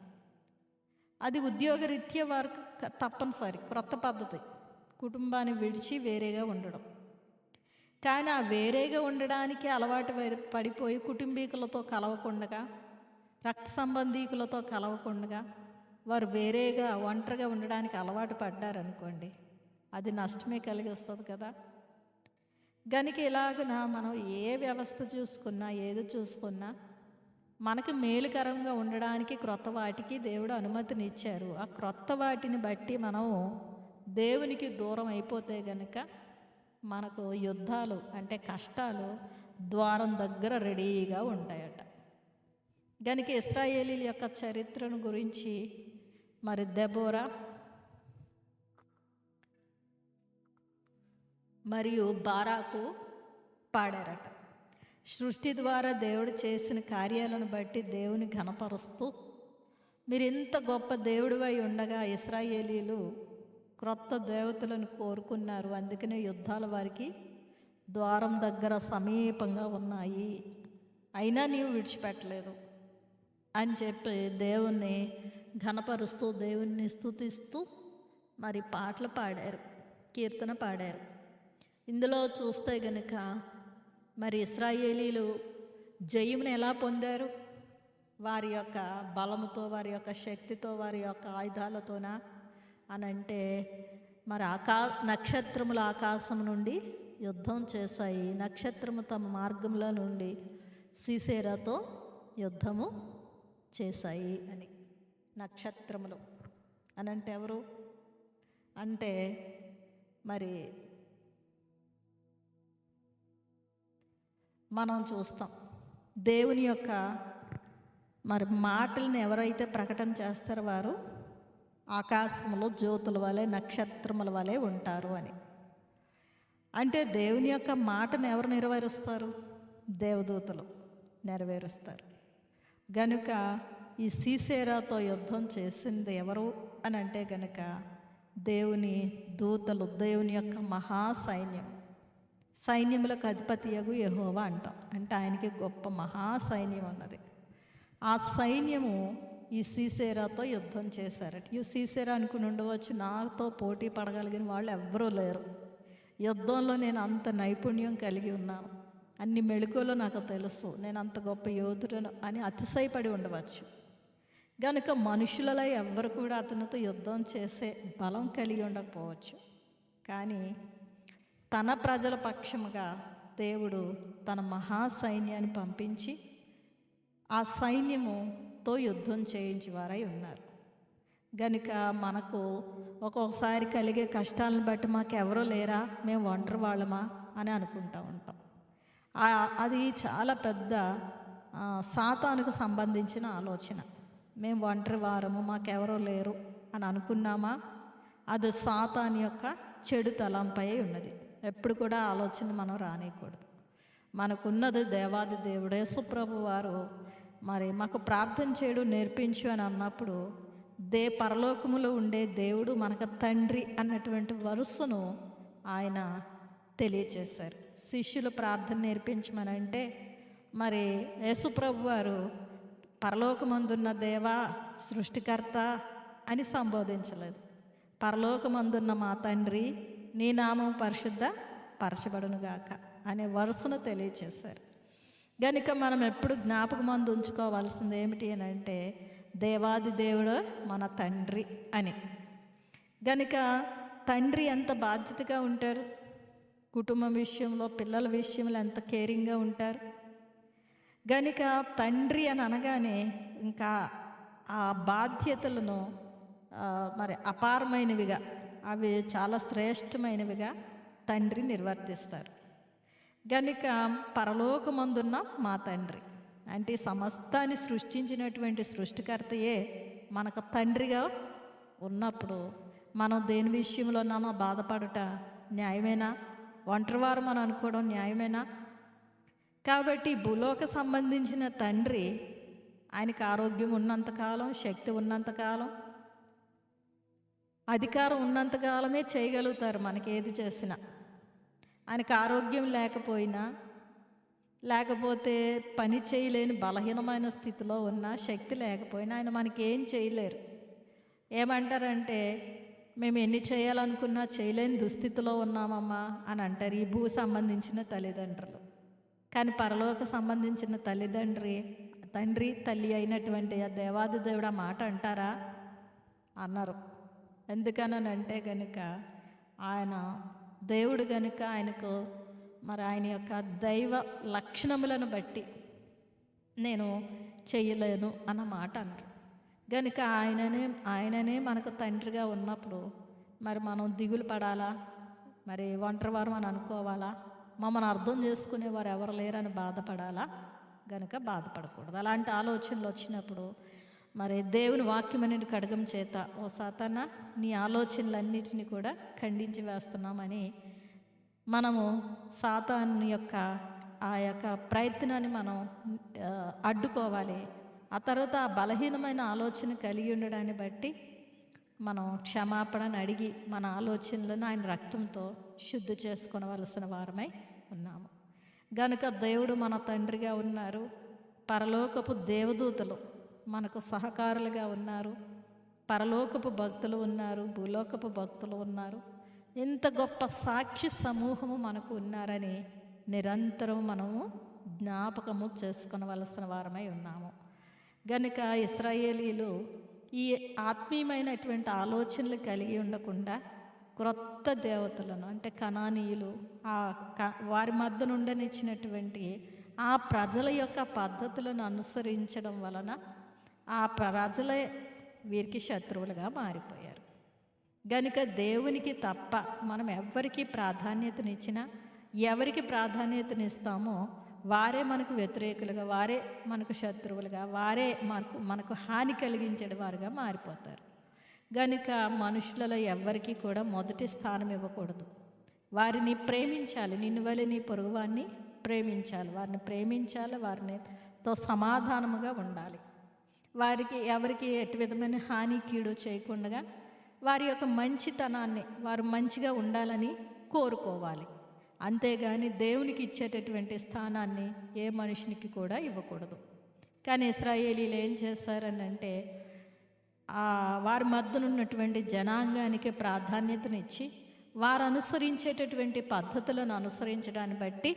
అది ఉద్యోగరీత్యా వారికి తప్పనిసరి క్రొత్త పద్ధతి, కుటుంబాన్ని విడిచి వేరేగా ఉండడం. కానీ ఆ వేరేగా ఉండడానికి అలవాటు పడిపోయి కుటుంబీకులతో కలవకుండా, రక్త సంబంధీకులతో కలవకుండా వారు వేరేగా ఒంటరిగా ఉండడానికి అలవాటు పడ్డారనుకోండి, అది నష్టమే కలిగిస్తుంది కదా. గనుక ఇలాగున మనం ఏ వ్యవస్థ చూసుకున్నా, ఏది చూసుకున్నా మనకు మేలుకరంగా ఉండడానికి క్రొత్త వాటికి దేవుడు అనుమతిని ఇచ్చారు. ఆ క్రొత్త వాటిని బట్టి మనం దేవునికి దూరం అయిపోతే గనుక మనకు యుద్ధాలు అంటే కష్టాలు ద్వారం దగ్గర రెడీగా ఉంటాయట. గనుక ఇశ్రాయేలీల యొక్క చరిత్రను గురించి మరి దెబోరా మరియు బారాకు పాడారట. సృష్టి ద్వారా దేవుడు చేసిన కార్యాలను బట్టి దేవుని ఘనపరుస్తూ, మీరు ఇంత గొప్ప దేవుడివై ఉండగా ఇశ్రాయేలీలు క్రొత్త దేవతలను కోరుకున్నారు, అందుకనే యుద్ధాల వారికి ద్వారం దగ్గర సమీపంగా ఉన్నాయి, అయినా నీవు విడిచిపెట్టలేదు అని చెప్పి దేవుణ్ణి ఘనపరుస్తూ దేవుణ్ణి స్తుతిస్తూ మరి పాటలు పాడారు, కీర్తన పాడారు. ఇందులో చూస్తే గనుక మరి ఇశ్రాయేలీలు జయమును ఎలా పొందారు? వారి యొక్క బలముతో, వారి యొక్క శక్తితో, వారి యొక్క ఆయుధాలతోనా అని అంటే మరి నక్షత్రములు ఆకాశం నుండి యుద్ధం చేశాయి. నక్షత్రము తమ మార్గంలో నుండి సీసేరాతో యుద్ధము చేశాయి అని. నక్షత్రములు అని అంటే ఎవరు అంటే మరి మనం చూస్తాం దేవుని యొక్క మరి మాటలను ఎవరైతే ప్రకటన చేస్తారో వారు ఆకాశంలో జ్యోతుల వలె నక్షత్రముల వలె ఉంటారు అని. అంటే దేవుని యొక్క మాటను ఎవరు నెరవేరుస్తారు? దేవదూతలు నెరవేరుస్తారు. గనుక ఈ సీసేరాతో యుద్ధం చేసింది ఎవరు అని అంటే గనుక దేవుని దూతలు, దేవుని యొక్క మహాసైన్యం. సైన్యములకు అధిపతియగు యెహోవా అంటాం. అంటే ఆయనకి గొప్ప మహాసైన్యం ఉన్నది. ఆ సైన్యము ఈ సీసేరాతో యుద్ధం చేశారట. ఈ సీసేరా అనుకుని ఉండవచ్చు, నాతో పోటీ పడగలిగిన వాళ్ళు ఎవ్వరూ లేరు, యుద్ధంలో నేను అంత నైపుణ్యం కలిగి ఉన్నాను, అన్ని మెళకువలు నాకు తెలుసు, నేను అంత గొప్ప యోధుడను అని అతిశయపడి ఉండవచ్చు. కనుక మనుషులలో ఎవ్వరు కూడా అతనితో యుద్ధం చేసే బలం కలిగి ఉండకపోవచ్చు. కానీ తన ప్రజల పక్షముగా దేవుడు తన మహాసైన్యాన్ని పంపించి ఆ సైన్యముతో యుద్ధం చేయించేవారై ఉన్నారు. గనుక మనకు ఒక్కొక్కసారి కలిగే కష్టాలను బట్టి మాకెవరూ లేరా, మేము ఒంటరి వాళ్ళమా అని అనుకుంటూ ఉంటాం. అది చాలా పెద్ద సాతానుకు సంబంధించిన ఆలోచన. మేము ఒంటరి వారము, మాకెవరూ లేరు అని అనుకున్నామా, అది సాతాను యొక్క చెడు తలంపై ఉన్నది. ఎప్పుడు కూడా ఆలోచన మనం రానియకూడదు. మనకున్నది దేవాది దేవుడు యేసు ప్రభు వారు మరి మాకు ప్రార్థన చేయడం నేర్పించు అని అన్నప్పుడు పరలోకములో ఉండే దేవుడు మనకు తండ్రి అన్నటువంటి వరుసను ఆయన తెలియచేశారు. శిష్యులు ప్రార్థన నేర్పించమనంటే మరి యేసు ప్రభు వారు పరలోకమందున్న దేవా సృష్టికర్త అని సంబోధించలేదు. పరలోకమందున్న మా తండ్రి, నీ నామం పరిశుద్ధ పరచబడునుగాక అనే వరుసను తెలియచేశారు. గనుక మనం ఎప్పుడు జ్ఞాపకమందు ఉంచుకోవాల్సింది ఏమిటి అని అంటే దేవాది దేవుడు మన తండ్రి అని. గనుక తండ్రి ఎంత బాధ్యతగా ఉంటారు, కుటుంబం విషయంలో, పిల్లల విషయంలో ఎంత కేరింగ్గా ఉంటారు. గనుక తండ్రి అని అనగానే ఇంకా ఆ బాధ్యతలను మరి అపారమైనవిగా, అవి చాలా శ్రేష్టమైనవిగా తండ్రి నిర్వర్తిస్తారు. గనుక పరలోకమందున్న మా తండ్రి అంటే సమస్తాన్ని సృష్టించినటువంటి సృష్టికర్తయే మనకు తండ్రిగా ఉన్నప్పుడు మనం దేని విషయంలోనైనా బాధపడుట న్యాయమేనా? ఒంటరివారు మనం అనుకోవడం న్యాయమేనా? కాబట్టి భూలోక సంబంధించిన తండ్రి, ఆయనకు ఆరోగ్యం ఉన్నంతకాలం, శక్తి ఉన్నంతకాలం, అధికారం ఉన్నంతకాలమే చేయగలుగుతారు మనకి ఏది చేసినా. ఆయనకు ఆరోగ్యం లేకపోయినా, లేకపోతే పని చేయలేని బలహీనమైన స్థితిలో ఉన్న, శక్తి లేకపోయినా ఆయన మనకి ఏం చేయలేరు. ఏమంటారంటే మేము ఎన్ని చేయాలనుకున్నా చేయలేని దుస్థితిలో ఉన్నామమ్మా అని అంటారు ఈ భూ సంబంధించిన తల్లిదండ్రులు. కానీ పరలోక సంబంధించిన తండ్రి తల్లి అయినటువంటి ఆ దేవాది దేవుడు ఆ మాట అంటారా? అన్నారు. ఎందుకనంటే గనుక ఆయన దేవుడు గనుక ఆయనకు మరి ఆయన యొక్క దైవ లక్షణములను బట్టి నేను చెయ్యలేను అన్న మాట అన్నారు. గనుక ఆయననే మనకు తండ్రిగా ఉన్నప్పుడు మరి మనం దిగులు పడాలా? మరి ఒంటరివారు అని అనుకోవాలా? మమ్మల్ని అర్థం చేసుకునేవారు ఎవరు లేరని బాధపడాలా? గనుక బాధపడకూడదు. అలాంటి ఆలోచనలు వచ్చినప్పుడు మరి దేవుని వాక్యం అనేది ఖడ్గం చేత, ఓ సాతానా నీ ఆలోచనలన్నిటినీ కూడా ఖండించి వేస్తున్నామని మనము సాతాను యొక్క ఆ యొక్క ప్రయత్నాన్ని మనం అడ్డుకోవాలి. ఆ తర్వాత ఆ బలహీనమైన ఆలోచన కలిగి ఉండడాన్ని బట్టి మనం క్షమాపణను అడిగి మన ఆలోచనలను ఆయన రక్తంతో శుద్ధి చేసుకోవలసిన వారమై ఉన్నాము. గనుక దేవుడు మన తండ్రిగా ఉన్నారు, పరలోకపు దేవదూతలు మనకు సహకారులుగా ఉన్నారు, పరలోకపు భక్తులు ఉన్నారు, భూలోకపు భక్తులు ఉన్నారు. ఇంత గొప్ప సాక్షి సమూహము మనకు ఉన్నారని నిరంతరం మనము జ్ఞాపకము చేసుకొనవలసిన వారమై ఉన్నాము. గనుక ఇశ్రాయేలీలు ఈ ఆత్మీయమైనటువంటి ఆలోచనలు కలిగి ఉండకుండా క్రొత్త దేవతలను అంటే కనానీయులు వారి మధ్య నుండనిచ్చినటువంటి ఆ ప్రజల యొక్క పద్ధతులను అనుసరించడం వలన ఆ ప్రజలే వీరికి శత్రువులుగా మారిపోయారు. గనుక దేవునికి తప్ప మనం ఎవరికి ప్రాధాన్యతనిచ్చినా, ఎవరికి ప్రాధాన్యతనిస్తామో వారే మనకు వ్యతిరేకులుగా, వారే మనకు శత్రువులుగా, వారే మనకు హాని కలిగించే వారుగా మారిపోతారు. గనుక మనుషులలో ఎవ్వరికీ కూడా మొదటి స్థానం ఇవ్వకూడదు. వారిని ప్రేమించాలి, నిన్ను వలె నీ పొరుగువాన్ని ప్రేమించాలి, వారిని ప్రేమించాలి, వారితో సమాధానముగా ఉండాలి. వారికి ఎవరికి ఎటు విధమైన హాని కీడు చేయకుండా వారి యొక్క మంచితనాన్ని వారు మంచిగా ఉండాలని కోరుకోవాలి. అంతేగాని దేవునికి ఇచ్చేటటువంటి స్థానాన్ని ఏ మనుషునికి కూడా ఇవ్వకూడదు. కానీ ఇశ్రాయేలీలు ఏం చేశారని అంటే వారి మధ్యన ఉన్నటువంటి జనాంగానికి ప్రాధాన్యతనిచ్చి వారు అనుసరించేటటువంటి పద్ధతులను అనుసరించడాన్ని బట్టి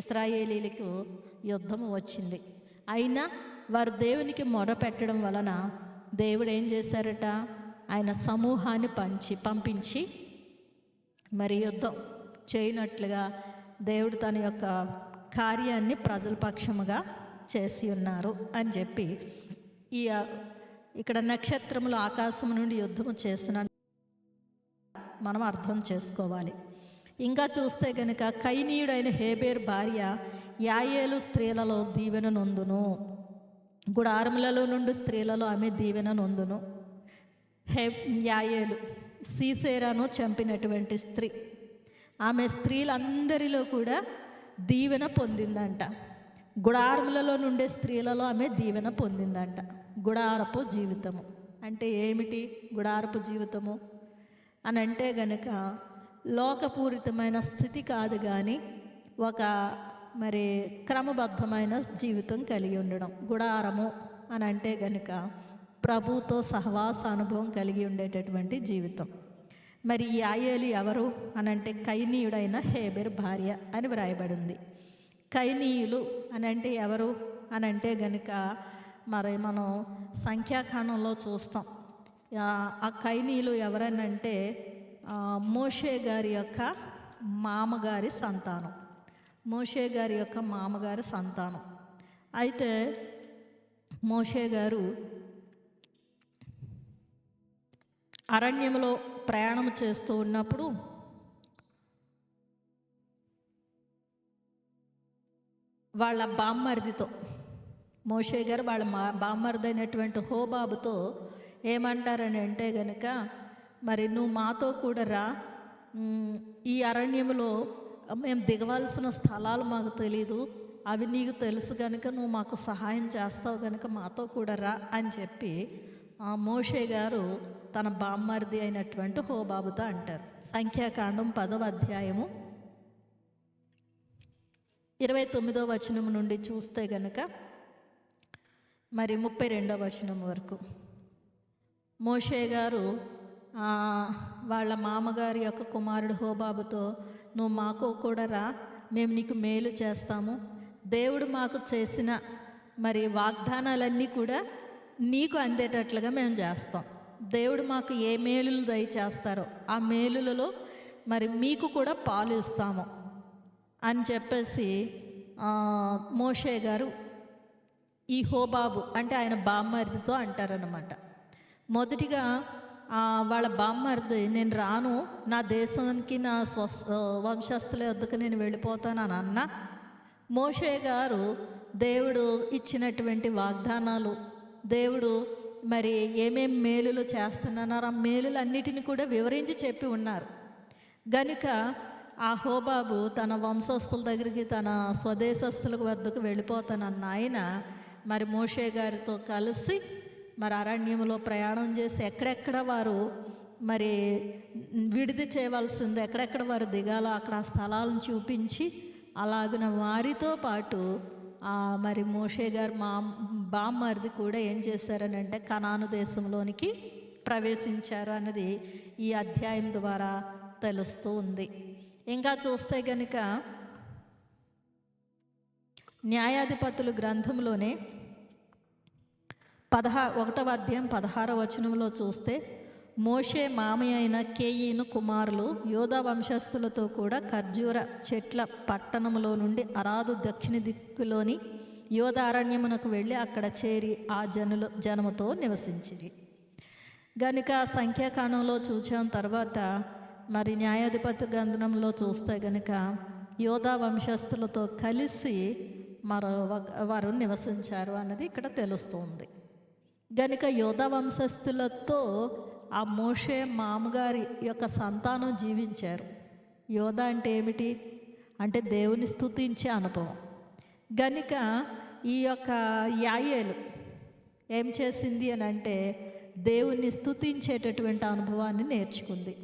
ఇశ్రాయేలీలకు యుద్ధము వచ్చింది. అయినా వారు దేవునికి మొరపెట్టడం వలన దేవుడు ఏం చేశారట, ఆయన సమూహాన్ని పంపించి మరి యుద్ధం చేయనట్లుగా దేవుడు తన యొక్క కార్యాన్ని ప్రజల పక్షముగా చేసి ఉన్నారు అని చెప్పి ఇక్కడ నక్షత్రములు ఆకాశం నుండి యుద్ధము చేసిన మనం అర్థం చేసుకోవాలి. ఇంకా చూస్తే కనుక కైనీయుడైన హేబేర్ భార్య యాయేలు స్త్రీలలో దీవెన నొందును, గుడారములలో నుండి స్త్రీలలో ఆమె దీవెన నొందును. యాయేలు సీసేరాను చంపినటువంటి స్త్రీ, ఆమె స్త్రీలందరిలో కూడా దీవెన పొందిందంట. గుడారములలో నుండే స్త్రీలలో ఆమె దీవెన పొందిందంట. గుడారపు జీవితము అంటే ఏమిటి? గుడారపు జీవితము అని అంటే గనక లోకపూరితమైన స్థితి కాదు, కానీ ఒక మరి క్రమబద్ధమైన జీవితం కలిగి ఉండడం. గుడారము అని అంటే గనుక ప్రభుతో సహవాస అనుభవం కలిగి ఉండేటటువంటి జీవితం. మరి ఈ యాయేలు ఎవరు అని అంటే కైనీయుడైన హేబెర్ భార్య అని వ్రాయబడింది. కైనీయులు అని అంటే ఎవరు అని అంటే గనుక మరి మనం సంఖ్యాకాండంలో చూస్తాం. ఆ కైనీయులు ఎవరనంటే మోషే గారి యొక్క మామగారి సంతానం. మోషే గారి యొక్క మామగారి సంతానం. అయితే మోషే గారు అరణ్యంలో ప్రయాణం చేస్తూ ఉన్నప్పుడు వాళ్ళ బామ్మర్దితో, మోషే గారు వాళ్ళ బామ్మర్ది అయినటువంటి హోబాబుతో ఏమంటారని అంటే గనుక, మరి నువ్వు మాతో కూడా రా, ఈ అరణ్యంలో మేము దిగవలసిన స్థలాలు మాకు తెలీదు, అవి నీకు తెలుసు కనుక నువ్వు మాకు సహాయం చేస్తావు కనుక మాతో కూడా రా అని చెప్పి మోషే గారు తన బామ్మర్ది అయినటువంటి హోబాబుతో అంటారు. సంఖ్యాకాండం 10వ అధ్యాయము 29వ వచనం నుండి చూస్తే గనుక మరి 32వ వచనం వరకు మోషే గారు వాళ్ళ మామగారి యొక్క కుమారుడు హోబాబుతో, నువ్వు మాకు కూడా రా, మేము నీకు మేలు చేస్తాము, దేవుడు మాకు చేసిన మరి వాగ్దానాలన్నీ కూడా నీకు అందేటట్లుగా మేము చేస్తాం, దేవుడు మాకు ఏ మేలులు దయచేస్తారో ఆ మేలులలో మరి మీకు కూడా పాలు ఇస్తాము అని చెప్పేసి మోషే గారు ఈ హోబాబు అంటే ఆయన బామ్మర్దితో అంటారనమాట. మొదటిగా వాళ్ళ బామ్మర్ది, నేను రాను, నా దేశానికి నా వంశస్థుల వద్దకు నేను వెళ్ళిపోతాను అని అన్నా, మోషే గారు దేవుడు ఇచ్చినటువంటి వాగ్దానాలు, దేవుడు మరి ఏమేం మేలులు చేస్తున్నారు, ఆ మేలులన్నిటిని కూడా వివరించి చెప్పి ఉన్నారు. గనుక ఆ హోబాబు తన వంశస్థుల దగ్గరికి, తన స్వదేశస్థుల వద్దకు వెళ్ళిపోతానన్న ఆయన మరి మోషే గారితో కలిసి మరి అరణ్యంలో ప్రయాణం చేసి ఎక్కడెక్కడ వారు మరి విడిది చేయవలసింది, ఎక్కడెక్కడ వారు దిగాలో అక్కడ ఆ స్థలాలను చూపించి అలాగున వారితో పాటు మరి మోషే గారు బామ్మర్ది కూడా ఏం చేశారనంటే కనాను దేశంలోనికి ప్రవేశించారు అన్నది ఈ అధ్యాయం ద్వారా తెలుస్తూ ఉంది. ఇంకా చూస్తే కనుక న్యాయాధిపతులు గ్రంథంలోనే 1వ అధ్యాయం 16వ వచనంలో చూస్తే మోషే మామయ్య అయిన కేయిను కుమారులు యోధా వంశస్థులతో కూడా ఖర్జూర చెట్ల పట్టణంలో నుండి అరాదు దక్షిణ దిక్కులోని యోధారణ్యమునకు వెళ్ళి అక్కడ చేరి ఆ జనముతో నివసించిరి. గనుక సంఖ్యాకాండంలో చూసాం. తర్వాత మరి న్యాయాధిపతి గ్రంథంలో చూస్తే గనుక యోధా వంశస్థులతో కలిసి వారు నివసించారు అన్నది ఇక్కడ తెలుస్తుంది. గనుక యోధా వంశస్థులతో ఆ మోషే మామగారి యొక్క సంతానం జీవించారు. యోధ అంటే ఏమిటి అంటే దేవుని స్తుతించే అనుభవం. గనుక ఈ యొక్క యాయేలు ఏం చేసింది అని అంటే దేవుని స్తుతించేటటువంటి అనుభవాన్ని నేర్చుకుంది.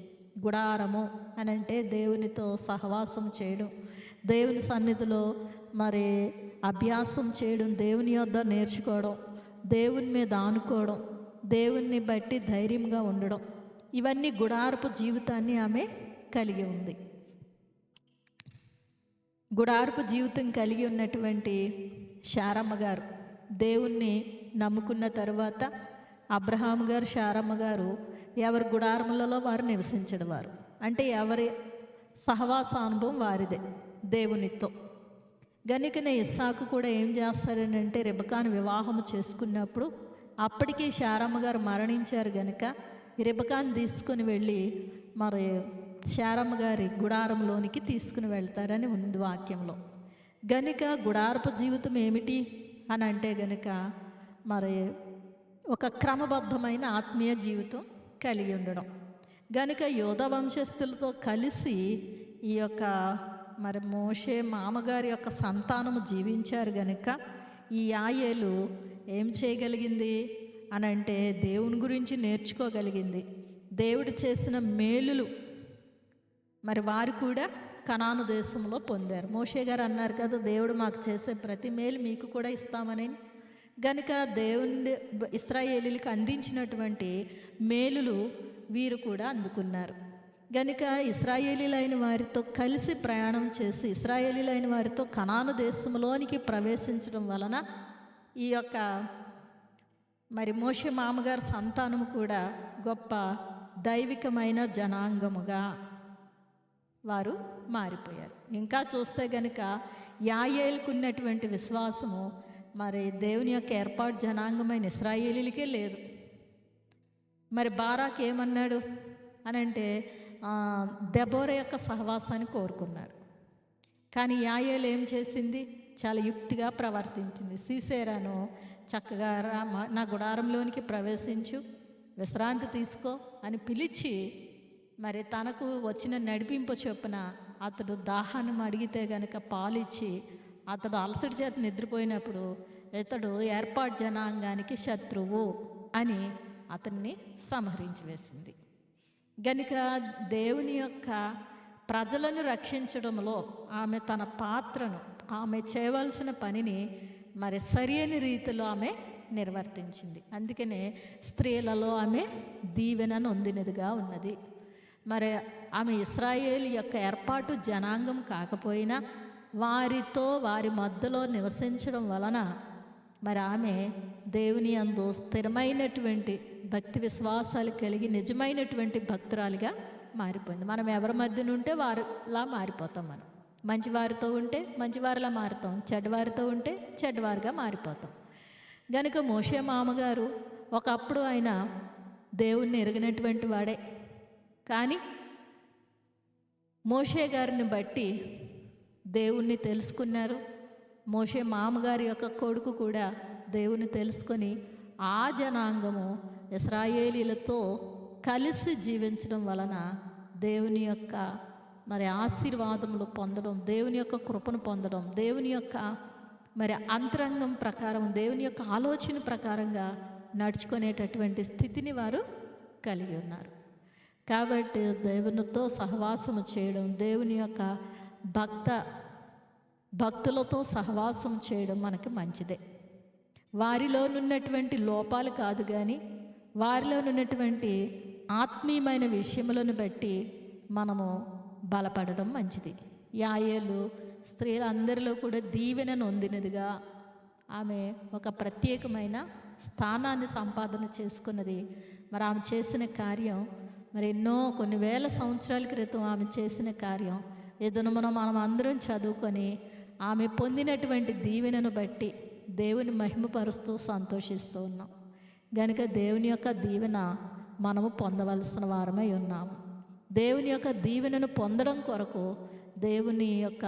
గుడారము అని అంటే దేవునితో సహవాసం చేయడం, దేవుని సన్నిధిలో మరి అభ్యాసం చేయడం, దేవుని యొద్ద నేర్చుకోవడం, దేవుని మీద ఆనుకోవడం, దేవుణ్ణి బట్టి ధైర్యంగా ఉండడం, ఇవన్నీ గుడారపు జీవితాన్ని ఆమె కలిగి ఉంది. గుడారపు జీవితం కలిగి ఉన్నటువంటి శారమ్మ గారు దేవుణ్ణి నమ్ముకున్న తర్వాత అబ్రహాము గారు శారమ్మ గారు ఎవరి గుడారములలో వారు నివసించడవారు. అంటే ఎవరి సహవాస అనుభవం వారిదే దేవునితో. గనుకనే ఇస్సాకు కూడా ఏం చేస్తారని అంటే రెబెకాను వివాహము చేసుకున్నప్పుడు అప్పటికి శారమ్మ గారు మరణించారు గనుక రెబెకాను తీసుకుని వెళ్ళి మరి శారమ్మ గారి గుడారంలోనికి తీసుకుని వెళ్తారని ఉంది వాక్యంలో. గనుక గుడారపు జీవితం ఏమిటి అని అంటే గనుక మరి ఒక క్రమబద్ధమైన ఆత్మీయ జీవితం కలిగి ఉండడం. గనుక యోధా వంశస్థులతో కలిసి ఈ యొక్క మరి మోషే మామగారి యొక్క సంతానము జీవించారు. గనుక ఈ యాయేలు ఏం చేయగలిగింది అని అంటే దేవుని గురించి నేర్చుకోగలిగింది. దేవుడు చేసిన మేలులు మరి వారు కూడా కనాను దేశంలో పొందారు. మోషే గారు అన్నారు కదా, దేవుడు మాకు చేసే ప్రతి మేలు మీకు కూడా ఇస్తామని. గనుక దేవుని ఇశ్రాయేలీలకు అందించినటువంటి మేలులు వీరు కూడా అందుకున్నారు. గనుక ఇశ్రాయేలీలైన వారితో కలిసి ప్రయాణం చేసి ఇశ్రాయేలీలైన వారితో కనాను దేశంలోనికి ప్రవేశించడం వలన ఈ యొక్క మరి మోషే మామగారు సంతానము కూడా గొప్ప దైవికమైన జనాంగముగా వారు మారిపోయారు. ఇంకా చూస్తే గనుక యాయేలుకు ఉన్నటువంటి విశ్వాసము మరి దేవుని యొక్క ఏర్పాటు జనాంగమైన ఇశ్రాయేలీలకే లేదు. మరి బారాక్ ఏమన్నాడు అని అంటే దెబోరా యొక్క సహవాసాన్ని కోరుకున్నాడు. కానీ యాయేలు ఏం చేసింది, చాలా యుక్తిగా ప్రవర్తించింది. సీసేరాను చక్కగా నా గుడారంలోనికి ప్రవేశించు, విశ్రాంతి తీసుకో అని పిలిచి మరి తనకు వచ్చిన నడిపింపు చొప్పున అతడు దాహాన్ని అడిగితే గనక పాలిచ్చి అతడు అలసటి చేత నిద్రపోయినప్పుడు ఇతడు ఏర్పాటు జనాంగానికి శత్రువు అని అతన్ని సంహరించి వేసింది. గనుక దేవుని యొక్క ప్రజలను రక్షించడంలో ఆమె తన పాత్రను, ఆమె చేయవలసిన పనిని మరి సరైన రీతిలో ఆమె నిర్వర్తించింది. అందుకనే స్త్రీలలో ఆమె దీవెన నొందినదిగా ఉన్నది. మరి ఆమె ఇశ్రాయేలు యొక్క ఏర్పాటు జనాంగం కాకపోయినా వారితో వారి మధ్యలో నివసించడం వలన మరి ఆమె దేవుని యందు స్థిరమైనటువంటి భక్తి విశ్వాసాలు కలిగి నిజమైనటువంటి భక్తురాలిగా మారిపోయింది. మనం ఎవరి మధ్యన ఉంటే వారిలా మారిపోతాం. మనం మంచివారితో ఉంటే మంచివారిలా మారుతాం, చెడ్డవారితో ఉంటే చెడ్డవారిగా మారిపోతాం. గనుక మోషే మామగారు ఒకప్పుడు ఆయన దేవుణ్ణి ఎరిగినటువంటి వాడే. కానీ మోషే గారిని బట్టి దేవుణ్ణి తెలుసుకున్నారు. మోషే మామగారి యొక్క కొడుకు కూడా దేవుని తెలుసుకొని ఆ జనాంగము ఇశ్రాయేలీలతో కలిసి జీవించడం వలన దేవుని యొక్క మరి ఆశీర్వాదములు పొందడం, దేవుని యొక్క కృపను పొందడం, దేవుని యొక్క మరి అంతరంగం ప్రకారం, దేవుని యొక్క ఆలోచన ప్రకారంగా నడుచుకునేటటువంటి స్థితిని వారు కలిగి ఉన్నారు. కాబట్టి దేవునితో సహవాసము చేయడం, దేవుని యొక్క భక్త భక్తులతో సహవాసం చేయడం మనకి మంచిదే. వారిలోనున్నటువంటి లోపాలు కాదు కానీ వారిలోనున్నటువంటి ఆత్మీయమైన విషయములను బట్టి మనము బలపడడం మంచిది. యాయేలు స్త్రీలందరిలో కూడా దీవెన నొందినదిగా ఆమె ఒక ప్రత్యేకమైన స్థానాన్ని సంపాదన చేసుకున్నది. మరి ఆమె చేసిన కార్యం మరి కొన్ని వేల సంవత్సరాల క్రితం ఆమె చేసిన కార్యం ఏదైనా మనం అందరం చదువుకొని ఆమె పొందినటువంటి దీవెనను బట్టి దేవుని మహిమపరుస్తూ సంతోషిస్తూ ఉన్నాం. గనుక దేవుని యొక్క దీవెన మనము పొందవలసిన వారమై ఉన్నాము. దేవుని యొక్క దీవెనను పొందడం కొరకు దేవుని యొక్క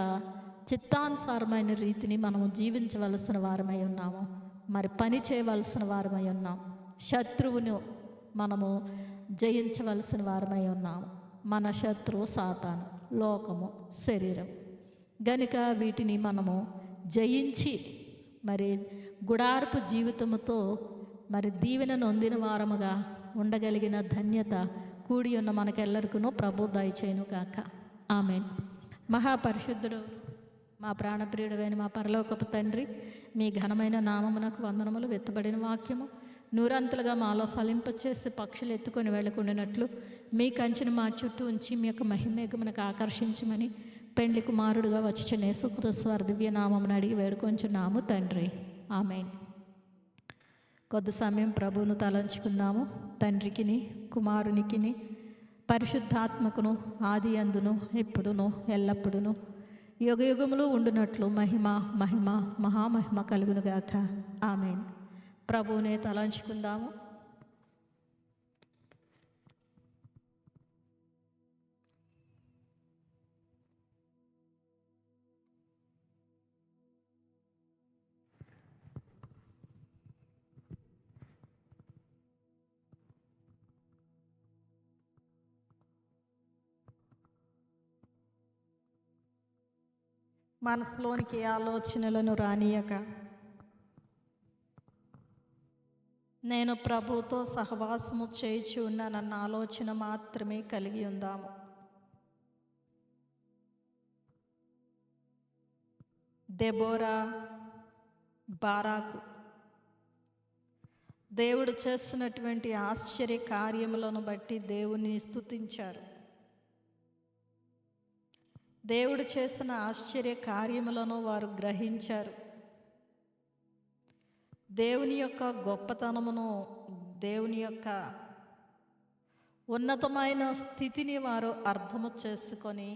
చిత్తానుసారమైన రీతిని మనము జీవించవలసిన వారమై ఉన్నాము. మరి పని చేయవలసిన వారమై ఉన్నాం. శత్రువును మనము జయించవలసిన వారమై ఉన్నాము. మన శత్రువు సాతాను, లోకము, శరీరం. గనుక వీటిని మనము జయించి మరి గుడారపు జీవితముతో మరి దీవెన నొందిన వారముగా ఉండగలిగిన ధన్యత కూడి ఉన్న మనకెల్లరికూ ప్రభు దయచేయును గాక. ఆమేన్. మహాపరిశుద్ధుడు మా ప్రాణప్రియుడైన మా పరలోకపు తండ్రి, మీ ఘనమైన నామమునకు వందనములు. వెత్తబడిన వాక్యము నూరంతలుగా మాలో ఫలింపచేసి పక్షులు ఎత్తుకొని వెళ్ళకుండానట్లు మీ కంచెను మా చుట్టూ ఉంచి మీ యొక్క మహిమేఘమునకు ఆకర్షించమని పెండ్లి కుమారుడుగా వచ్చిన యేసుక్రీస్తు వారి దివ్య నామమును అడిగి వేడుకొంచున్నాము తండ్రి. ఆమేన్. కొద్ది సమయం ప్రభువును తలంచుకుందాము. తండ్రికిని కుమారునికిని పరిశుద్ధాత్మకును ఆది అందును ఎప్పుడును ఎల్లప్పుడును యుగయుగములు ఉండునట్లు మహిమ మహిమ మహామహిమ కలుగునుగాక. ఆమేన్. ప్రభువునే తలంచుకుందాము. మనసులోనికి ఆలోచనలను రానియక నేను ప్రభువుతో సహవాసము చేయించి ఉన్నానన్న ఆలోచన మాత్రమే కలిగి ఉందాము. దెబోరా, బారాకు దేవుడు చేస్తున్నటువంటి ఆశ్చర్య కార్యములను బట్టి దేవుని స్తుతించారు. దేవుడు చేసిన ఆశ్చర్య కార్యములను వారు గ్రహించారు. దేవుని యొక్క గొప్పతనమును, దేవుని యొక్క ఉన్నతమైన స్థితిని వారు అర్థము చేసుకొని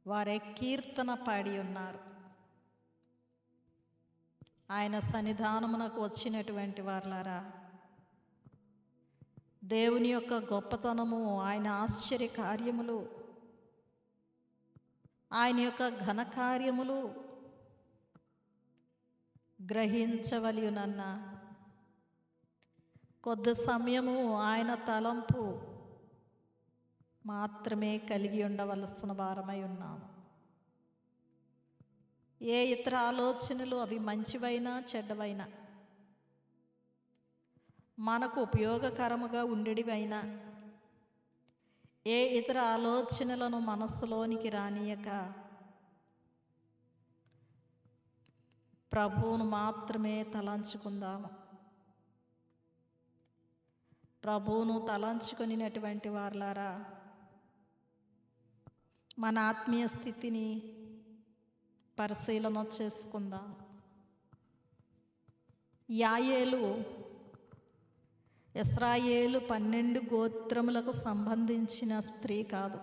వారే కీర్తన పాడి ఉన్నారు. ఆయన సన్నిధానమునకు వచ్చినటువంటి వారులారా, దేవుని యొక్క గొప్పతనము, ఆయన ఆశ్చర్య కార్యములు, ఆయన యొక్క ఘనకార్యములు గ్రహించవలయునన్న కొద్ది సమయము ఆయన తలంపు మాత్రమే కలిగి ఉండవలసిన వారమై ఉన్నాము. ఏ ఇతర ఆలోచనలు అవి మంచివైనా చెడ్డవైనా, మనకు ఉపయోగకరముగా ఉండేటివైనా, ఏ ఇతర ఆలోచనలను మనస్సులోనికి రానియక ప్రభువును మాత్రమే తలంచుకుందాము. ప్రభువును తలంచుకొనినటువంటి వారులారా, మన ఆత్మీయ స్థితిని పరిశీలన చేసుకుందాం. యాయేలు ఇశ్రాయేలు 12 గోత్రములకు సంబంధించిన స్త్రీ కాదు.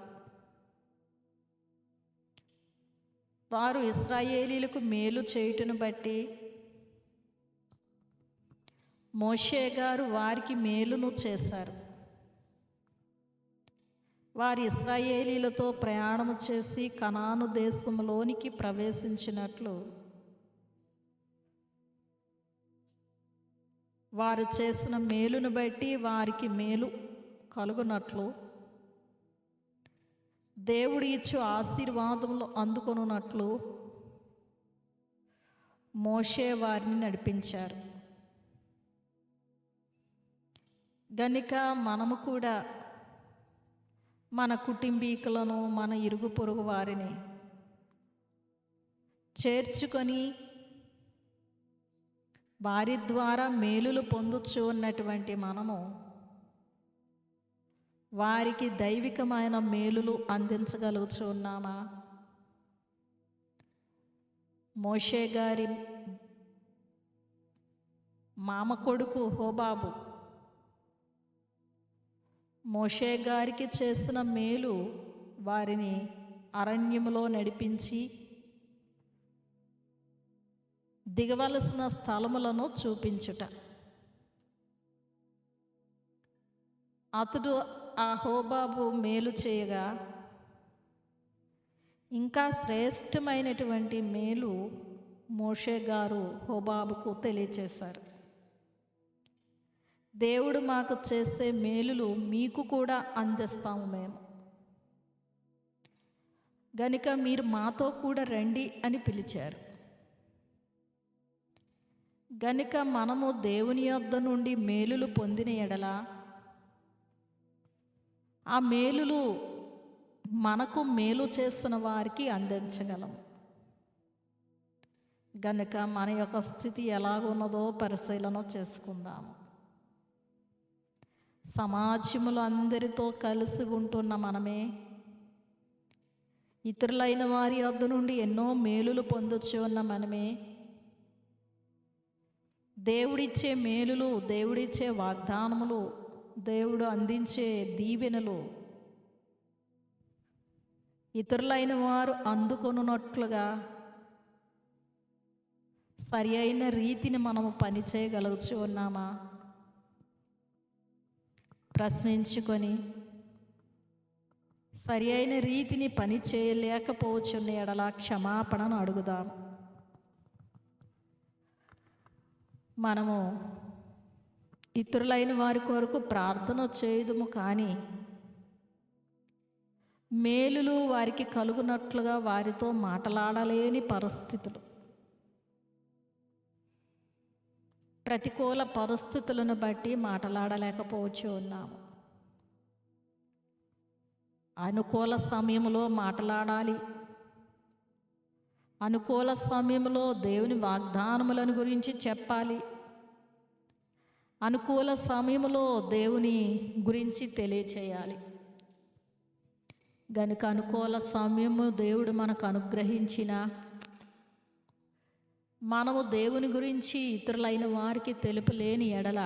వారు ఇశ్రాయేలీలకు మేలు చేయుటను బట్టి మోషే గారు వారికి మేలును చేశారు. వారు ఇశ్రాయేలీలతో ప్రయాణము చేసి కనాను దేశంలోనికి ప్రవేశించినట్లు వారు చేసిన మేలును బట్టి వారికి మేలు కలుగునట్లు దేవుడు ఇచ్చు ఆశీర్వాదములు అందుకొనున్నట్లు మోషే వారిని నడిపించారు. గనుక మనము కూడా మన కుటుంబీకులను, మన ఇరుగు పొరుగు వారిని చేర్చుకొని వారి ద్వారా మేలులు పొందుచు ఉన్నటువంటి మనము వారికి దైవికమైన మేలులు అందించగలుగుతూ ఉన్నామా? మోషే గారి మామ కొడుకు హోబాబు మోషే గారికి చేసిన మేలు వారిని అరణ్యములో నడిపించి దిగవలసిన స్థలములను చూపించుట. అతడు ఆ హోబాబు మేలు చేయగా ఇంకా శ్రేష్టమైనటువంటి మేలు మోషే గారు హోబాబుకు తెలియచేశారు. దేవుడు మాకు చేసే మేలులు మీకు కూడా అందిస్తాము మేము, గనుక మీరు మాతో కూడా రండి అని పిలిచారు. గనుక మనము దేవుని యొద్ద నుండి మేలులు పొందిన ఎడల ఆ మేలులు మనకు మేలు చేస్తున్న వారికి అందించగలము. గనుక మన యొక్క స్థితి ఎలాగున్నదో పరిశీలన చేసుకుందాము. సమాజములో అందరితో కలిసి ఉంటున్న మనమే ఇతరులైన వారి వద్ద నుండి ఎన్నో మేలులు పొందొచ్చు ఉన్న మనమే దేవుడిచ్చే మేలులు, దేవుడిచ్చే వాగ్దానములు, దేవుడు అందించే దీవెనలు ఇతరులైన వారు అందుకొనున్నట్లుగా సరి అయిన రీతిని మనము పనిచేయగలుగుతూ ఉన్నామా? ప్రశ్నించుకొని సరి అయిన రీతిని పని చేయలేకపోవచ్చున్న ఎడల క్షమాపణను అడుగుదాం. మనము ఇతరులైన వారి కొరకు ప్రార్థన చేయదుము, కానీ మేలులు వారికి కలుగునట్లుగా వారితో మాట్లాడలేని పరిస్థితులు, ప్రతికూల పరిస్థితులను బట్టి మాట్లాడలేకపోవచ్చు ఉన్నాము. అనుకూల సమయంలో మాట్లాడాలి. అనుకూల సమయంలో దేవుని వాగ్దానములను గురించి చెప్పాలి. అనుకూల సమయంలో దేవుని గురించి తెలియచేయాలి. గనుక అనుకూల సమయము దేవుడు మనకు అనుగ్రహించిన మనము దేవుని గురించి ఇతరులైన వారికి తెలుపలేని ఎడల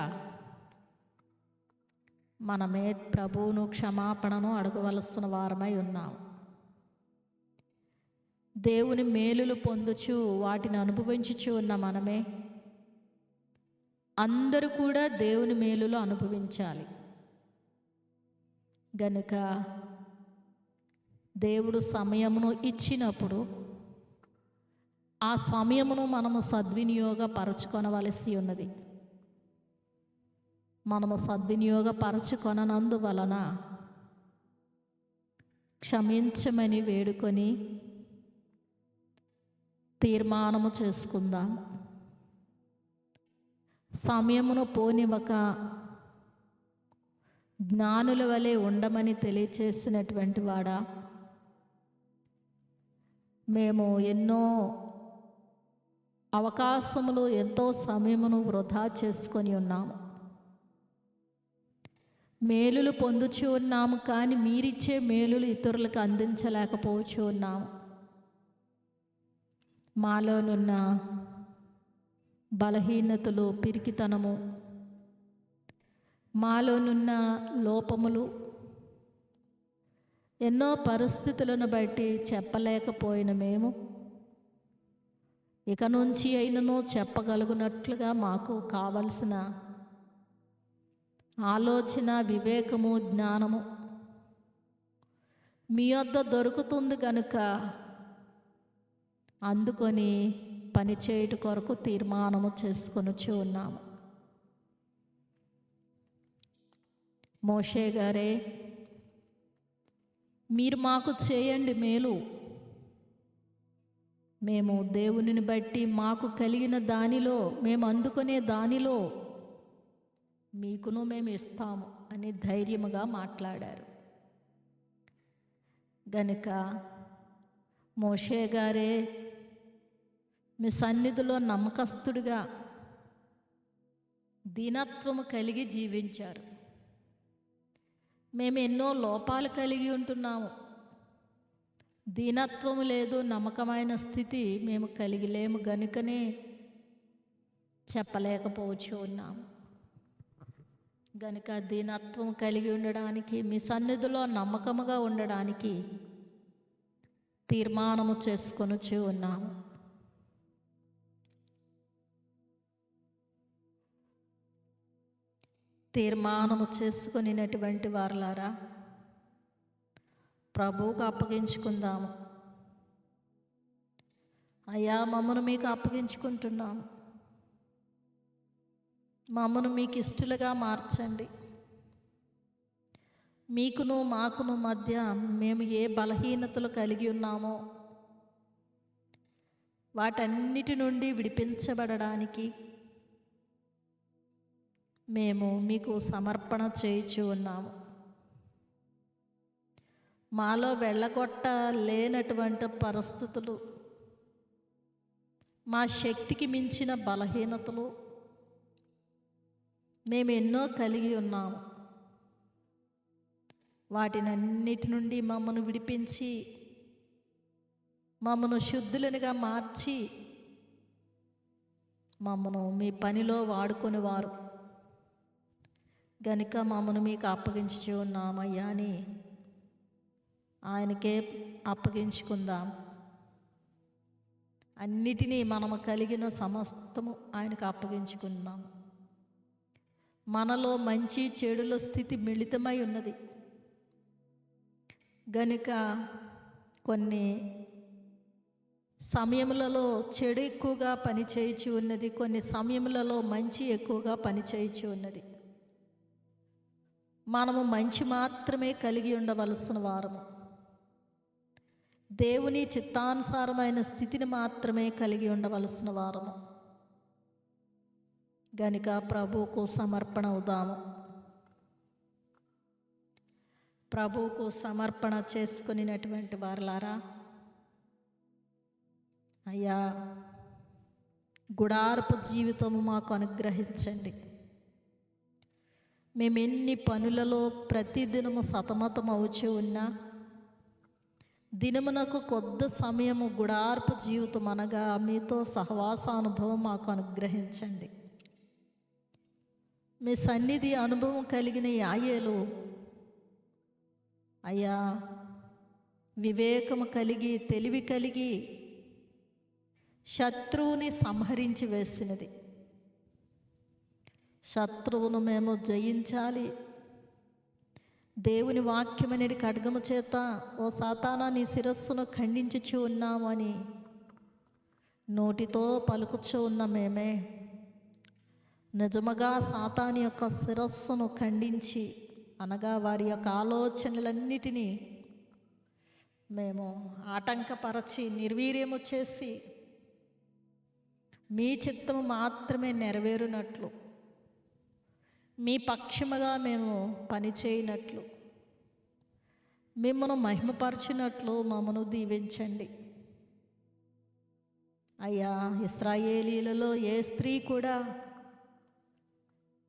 మనమే ప్రభువును క్షమాపణను అడగవలసిన వారమై ఉన్నాం. దేవుని మేలులు పొందుచు వాటిని అనుభవించుచు ఉన్న మనమే అందరూ కూడా దేవుని మేలులు అనుభవించాలి. గనుక దేవుడు సమయమును ఇచ్చినప్పుడు ఆ సమయమును మనము సద్వినియోగపరచుకొనవలసి ఉన్నది. మనము సద్వినియోగపరచుకొనందువలన క్షమించమని వేడుకొని తీర్మానము చేసుకుందాం. సమయమును పోనివ్వక జ్ఞానుల వలె ఉండమని తెలియచేసినటువంటి వాడా, మేము ఎన్నో అవకాశములు, ఎంతో సమయమును వృధా చేసుకొని ఉన్నాము. మేలులు పొందుచూ ఉన్నాము, కానీ మీరిచ్చే మేలులు ఇతరులకు అందించలేకపోవచ్చు ఉన్నాము. మాలోనున్న బలహీనతలు, పిరికితనము, మాలోనున్న లోపములు, ఎన్నో పరిస్థితులను బట్టి చెప్పలేకపోయిన మేము ఇక నుంచి అయినను చెప్పగలుగునట్లుగా మాకు కావలసిన ఆలోచన, వివేకము, జ్ఞానము మీ వద్ద దొరుకుతుంది. కనుక అందుకొని పనిచేయుట కొరకు తీర్మానము చేసుకొనుచు ఉన్నాము. మోషే గారే, మీరు మాకు చేయండి మేలు, మేము దేవునిని బట్టి మాకు కలిగిన దానిలో, మేము అందుకునే దానిలో మీకును మేము ఇస్తాము అని ధైర్యముగా మాట్లాడారు. గనుక మోషే గారే మీ సన్నిధిలో నమ్మకస్తుడిగా దీనత్వము కలిగి జీవించారు. మేము ఎన్నో లోపాలు కలిగి ఉంటున్నాము. దీనత్వము లేదు, నమ్మకమైన స్థితి మేము కలిగి లేము గనుకనే చెప్పలేకపోవచ్చు ఉన్నాము. గనుక దీనత్వం కలిగి ఉండడానికి, మీ సన్నిధిలో నమ్మకముగా ఉండడానికి తీర్మానము చేసుకొనుచు ఉన్నాము. తీర్మానము చేసుకొనినటువంటి వారలారా, ప్రభువుకు అప్పగించుకుందాము. అయ్యా, మమ్మను మీకు అప్పగించుకుంటున్నాము. మమ్మను మీకు ఇష్టలుగా మార్చండి. మీకును మాకును మధ్య మేము ఏ బలహీనతలు కలిగి ఉన్నామో వాటన్నిటి నుండి విడిపించబడడానికి మేము మీకు సమర్పణ చేయుచు ఉన్నాము. మాలో వెళ్ళగొట్ట లేనటువంటి పరిస్థితులు, మా శక్తికి మించిన బలహీనతలు మేము ఎన్నో కలిగి ఉన్నాము. వాటినన్నిటి నుండి మమ్మను విడిపించి, మమ్మను శుద్ధులనుగా మార్చి, మమ్మను మీ పనిలో వాడుకొనివారు గనుక మమ్మను మీకు అప్పగించుచు ఉన్నామయ్యా అని ఆయనకే అప్పగించుకుందాం. అన్నిటినీ మనము కలిగిన సమస్తము ఆయనకు అప్పగించుకుందాం. మనలో మంచి చెడుల స్థితి మిళితమై ఉన్నది గనుక కొన్ని సమయములలో చెడు ఎక్కువగా పనిచేయచ్చు ఉన్నది, కొన్ని సమయములలో మంచి ఎక్కువగా పనిచేయచ్చు ఉన్నది. మనము మంచి మాత్రమే కలిగి ఉండవలసిన వారము. దేవుని చిత్తానుసారమైన స్థితిని మాత్రమే కలిగి ఉండవలసిన వారము. గనుక ప్రభువుకు సమర్పణ అవుదాము. ప్రభువుకు సమర్పణ చేసుకునేటువంటి వారలారా, అయ్యా, గుడారపు జీవితము మాకు అనుగ్రహించండి. మేము ఎన్ని పనులలో ప్రతిదినము సతమతం అవుచూ ఉన్నా, దినమునకు కొద్ది సమయము గుడారపు జీవితం అనగా మీతో సహవాసానుభవం మాకు అనుగ్రహించండి. మీ సన్నిధి అనుభవం కలిగిన యాయేలు అయ్యా, వివేకము కలిగి, తెలివి కలిగి శత్రువుని సంహరించి వేసినది. శత్రువును మేము జయించాలి. దేవుని వాక్యమనేది ఖడ్గము చేత, ఓ సాతానా నీ శిరస్సును ఖండించుచు ఉన్నాము అని నోటితో పలుకుచూ ఉన్న మేమే నిజముగా సాతాని యొక్క శిరస్సును ఖండించి, అనగా వారి యొక్క ఆలోచనలన్నిటినీ మేము ఆటంకపరచి నిర్వీర్యము చేసి మీ చిత్తము మాత్రమే నెరవేరునట్లు, మీ పక్షముగా మేము పనిచేయనట్లు, మిమ్మను మహిమపరచినట్లు మమ్మను దీవించండి. అయ్యా, ఇశ్రాయేలీలలో ఏ స్త్రీ కూడా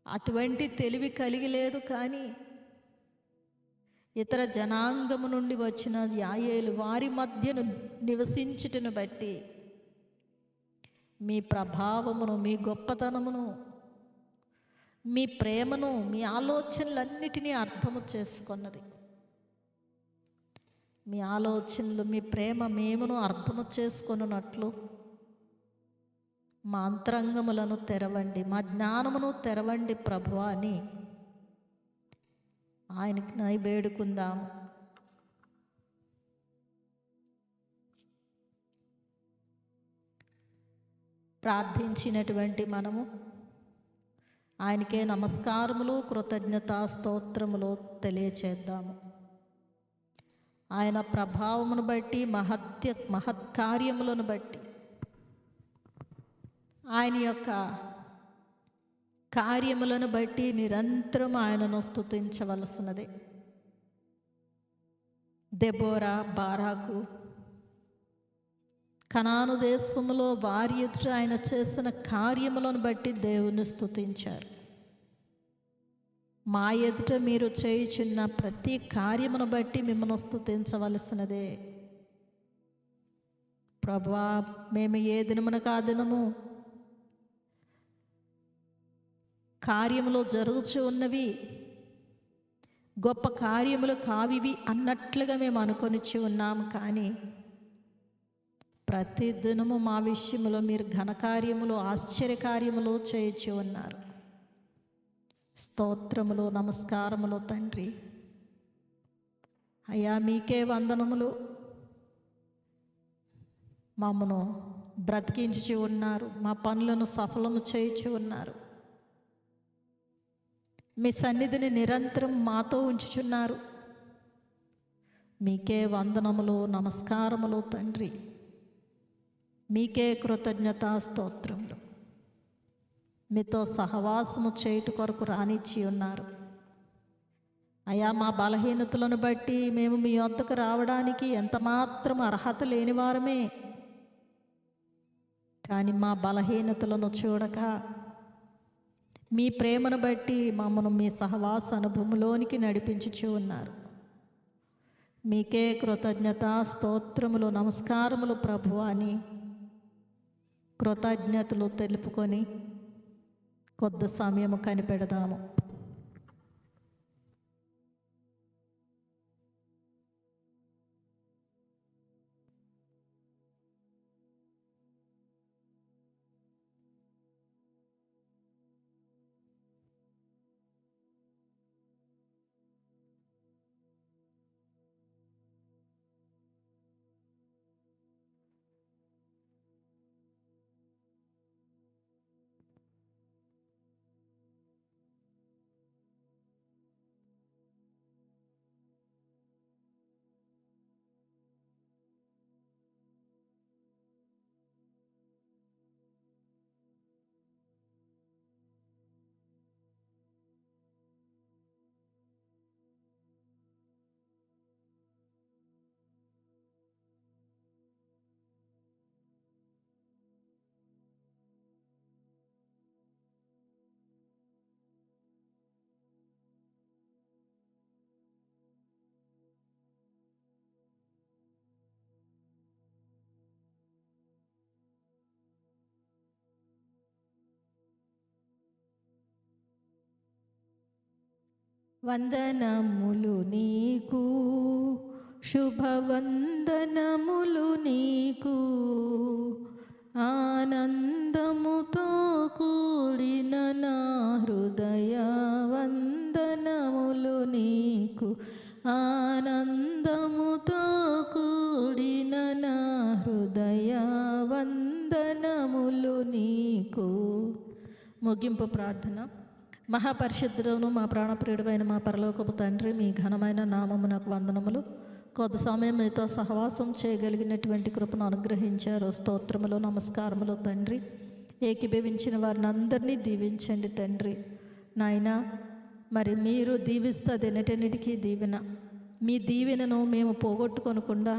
అటువంటి తెలివి కలిగి లేదు. కానీ ఇతర జనాంగము నుండి వచ్చిన యాయేలు వారి మధ్యను నివసించుటను బట్టి మీ ప్రభావమును, మీ గొప్పతనమును, మీ ప్రేమను, మీ ఆలోచనలన్నిటినీ అర్థము చేసుకున్నది. మీ ఆలోచనలు, మీ ప్రేమ మేమును అర్థము చేసుకొనున్నట్లు మా అంతరంగములను తెరవండి, మా జ్ఞానమును తెరవండి ప్రభువా అని ఆయనకి వేడుకుందాము. ప్రార్థించినటువంటి మనము ఆయనకే నమస్కారములు, కృతజ్ఞతా స్తోత్రములు తెలియచేద్దాము. ఆయన ప్రభావమును బట్టి, మహత్కార్యములను బట్టి, ఆయన యొక్క కార్యములను బట్టి నిరంతరం ఆయనను స్తుతించవలసినది. దెబోరా, బారాకు, కనాను దేశంలో వారి ఎదుట ఆయన చేసిన కార్యములను బట్టి దేవుని స్తుతించారు. మా ఎదుట మీరు చేయుచున్న ప్రతి కార్యమును బట్టి మిమ్మల్ని స్తుతించవలసినదే. ప్రభువా, మేము ఏ దినమునకు ఆ దినము కార్యములో జరుగుచూ ఉన్నవి గొప్ప కార్యములు కావివి అన్నట్లుగా మేము అనుకొనిచ్చి ఉన్నాము. కానీ ప్రతి దినము మా విషయంలో మీరు ఘనకార్యములు, ఆశ్చర్యకార్యములు చేయించి ఉన్నారు. స్తోత్రములు, నమస్కారములు తండ్రి. అయ్యా, మీకే వందనములు. మమ్మను బ్రతికించి ఉన్నారు, మా పనులను సఫలము చేయించి ఉన్నారు. మీ సన్నిధిని నిరంతరం మాతో ఉంచుచున్నారు. మీకే వందనములు, నమస్కారములు తండ్రి. మీకే కృతజ్ఞతా స్తోత్రములు. మీతో సహవాసము చేయుట కొరకు రానిచ్చి ఉన్నారు. అయా, మా బలహీనతలను బట్టి మేము మీ వద్దకు రావడానికి ఎంతమాత్రం అర్హత లేనివారమే. కానీ మా బలహీనతలను చూడక మీ ప్రేమను బట్టి మమ్మను మీ సహవాస అనుభవంలోనికి నడిపించుచూ ఉన్నారు. మీకే కృతజ్ఞత స్తోత్రములు, నమస్కారములు ప్రభువా అని కృతజ్ఞతలు తెలుపుకొని కొద్ది సమయము కనిపెడదాము. వందనములు నీకు, శుభవందనములు నీకు, ఆనందముతో కూడిన నా హృదయ వందనములు నీకు, ఆనందముతో కూడిన నా హృదయ వందనములు నీకు. ముగింపు ప్రార్థన. మహాపరిశుద్ధులను మా ప్రాణప్రియుడైన మా పరలోకపు తండ్రి, మీ ఘనమైన నామమునకు వందనములు. కొద్ది సమయం మీతో సహవాసం చేయగలిగినటువంటి కృపను అనుగ్రహించారు. స్తోత్రములు, నమస్కారములు తండ్రి. ఏకీభవించిన వారిని అందరినీ దీవించండి తండ్రి. నాయన, మరి మీరు దీవిస్తుంది ఎన్నటన్నిటికీ దీవెన. మీ దీవెనను మేము పోగొట్టుకొనకుండా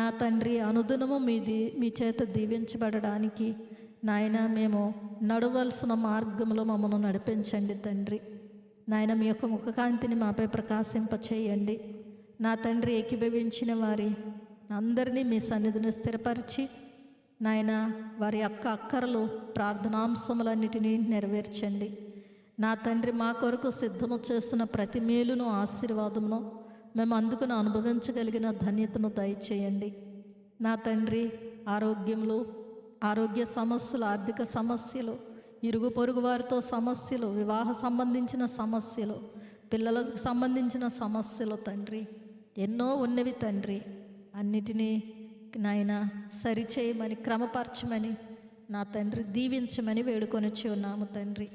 నా తండ్రి అనుదినము మీ చేత దీవించబడడానికి నాయన మేము నడవలసిన మార్గంలో మమ్మల్ని నడిపించండి తండ్రి. నాయన, మీ యొక్క ముఖకాంతిని మాపై ప్రకాశింపచేయండి. నా తండ్రి, ఏకీభవించిన వారి అందరినీ మీ సన్నిధిని స్థిరపరిచి నాయన వారి యొక్క అక్కరలు, ప్రార్థనాంశములన్నిటినీ నెరవేర్చండి. నా తండ్రి, మా కొరకు సిద్ధము చేస్తున్న ప్రతి మేలును, ఆశీర్వాదమును మేము అందుకుని అనుభవించగలిగిన ధన్యతను దయచేయండి. నా తండ్రి, ఆరోగ్య సమస్యలు, ఆర్థిక సమస్యలు, ఇరుగు పొరుగు వారితో సమస్యలు, వివాహ సంబంధించిన సమస్యలు, పిల్లలకు సంబంధించిన సమస్యలు తండ్రి ఎన్నో ఉన్నవి తండ్రి. అన్నిటినీ నాయన సరిచేయమని, క్రమపరచమని నా తండ్రి దీవించమని వేడుకొనిచ్చి ఉన్నాము తండ్రి.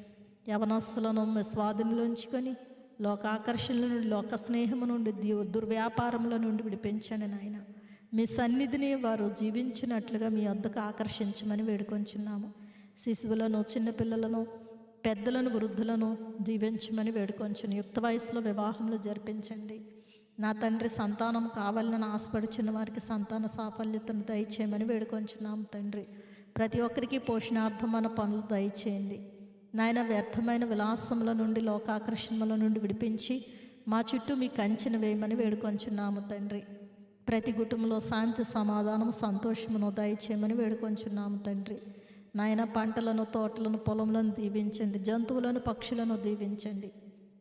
యవనస్తులను మీ స్వాధీనంలో ఉంచుకొని లోకాకర్షణల నుండి, లోక స్నేహము నుండి, దుర్వ్యాపారముల నుండి విడిపించండి నాయన. మీ సన్నిధిని వారు జీవించినట్లుగా మీ వద్దకు ఆకర్షించమని వేడుకొంచున్నాము. శిశువులను, చిన్నపిల్లలను, పెద్దలను, వృద్ధులను దీవించమని వేడుకొంచుని యుక్త వయసులో వివాహములు జరిపించండి. నా తండ్రి సంతానం కావాలని ఆశపడుచున్న వారికి సంతాన సాఫల్యతను దయచేయమని వేడుకొంచున్నాము తండ్రి. ప్రతి ఒక్కరికి పోషణార్థమైన పనులు దయచేయండి నాయన. వ్యర్థమైన విలాసముల నుండి, లోకాకర్షణల నుండి విడిపించి మా చుట్టూ మీ కంచెను వేయమని వేడుకొంచున్నాము తండ్రి. ప్రతి కుటుంబంలో శాంతి, సమాధానము, సంతోషమును దయచేయమని వేడుకొంచున్నాము తండ్రి. నాయన పంటలను, తోటలను, పొలములను దీవించండి. జంతువులను, పక్షులను దీవించండి.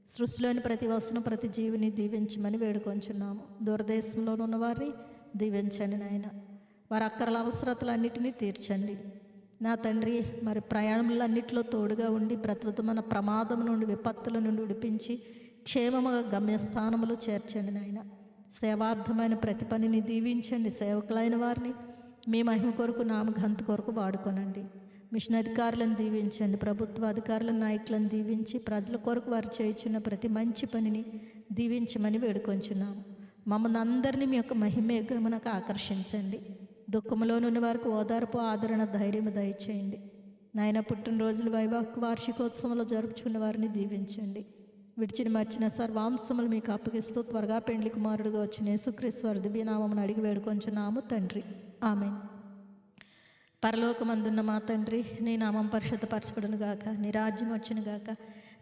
సృష్టిలోని ప్రతి వస్తును, ప్రతి జీవిని దీవించమని వేడుకొంచున్నాము. దూరదేశంలో ఉన్న వారిని దీవించండి నాయన. వారి అక్కరల అవసరతలన్నిటినీ తీర్చండి నా తండ్రి. మరి ప్రయాణములన్నింటిలో తోడుగా ఉండి ప్రకృతమైన ప్రమాదం నుండి, విపత్తుల నుండి విడిపించి క్షేమముగా గమ్యస్థానములు చేర్చండి నాయన. సేవార్థమైన ప్రతి పనిని దీవించండి. సేవకులైన వారిని మీ మహిమ కొరకు, నామఘనత కొరకు వాడుకొనండి. మిషన్ అధికారులను దీవించండి. ప్రభుత్వ అధికారులను, నాయకులను దీవించి ప్రజల కొరకు వారు చేయుచున్న ప్రతి మంచి పనిని దీవించమని వేడుకొంచున్నాము. మమ్మల్ని అందరినీ మీ యొక్క మహిమేగమునకు ఆకర్షించండి. దుఃఖంలోనున్న వారికి ఓదార్పు, ఆదరణ, ధైర్యం దయచేయండి నాయన. పుట్టినరోజులు, వైవాహిక వార్షికోత్సవంలో జరుపుచున్న వారిని దీవించండి. విడిచిన మర్చిన సర్వాంశములు మీకు అప్పగిస్తూ త్వరగా పెండ్లి కుమారుడుగా వచ్చిన యేసుక్రీస్తు వారి దివ్యనామమును అడిగి వేడుకొంచున్నాము తండ్రి. ఆమేన్. పరలోకమందున్న మా తండ్రి, నీ నామం పరిశుద్ధపరచబడును గాక. నీ రాజ్యం వచ్చును గాక.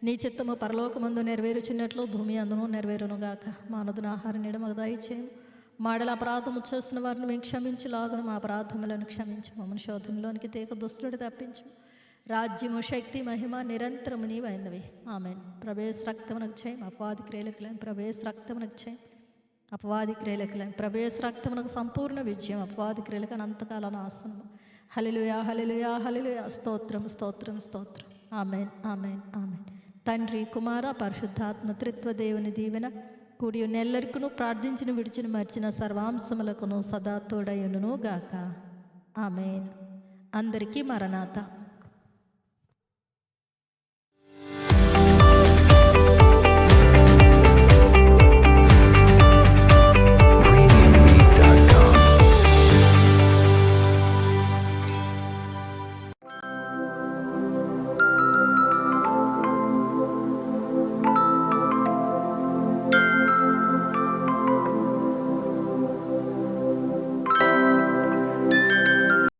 నీ చిత్తము పరలోకమందు నెరవేరుచున్నట్లు భూమి అందును నెరవేరును గాక. మానదున ఆహారం నేడు మాకు దయచేయము. మాడల అపరాధము చేసిన వారిని మేము క్షమించలాగును. మా అపరాధములను క్షమించి మమ్మల్ని శోధనలోనికి తేక దుష్టుడు తప్పించు. రాజ్యము, శక్తి, మహిమ నిరంతరము నీవైనవి. ఆమేన్. ప్రవేశ రక్తమునకు చేయం, అపవాది క్రియలకులేం. ప్రవేశ రక్తమునకు చేయం, అపవాది క్రియలకులేం. ప్రవేశ రక్తమునకు సంపూర్ణ విజయం, అపవాది క్రియలకు అనంతకాల నాశనము. హల్లెలూయా, హల్లెలూయా, హల్లెలూయా. స్తోత్రం, స్తోత్రం, స్తోత్రం. ఆమేన్, ఆమేన్, ఆమేన్. తండ్రి, కుమార, పరిశుద్ధాత్మ త్రిత్వ దేవుని దీవెన కూడి నెల్లరికును ప్రార్థించిన, విడిచిన, మర్చిన సర్వాంశములకును సదా తోడయును గాక. ఆమేన్. అందరికీ మరణాత.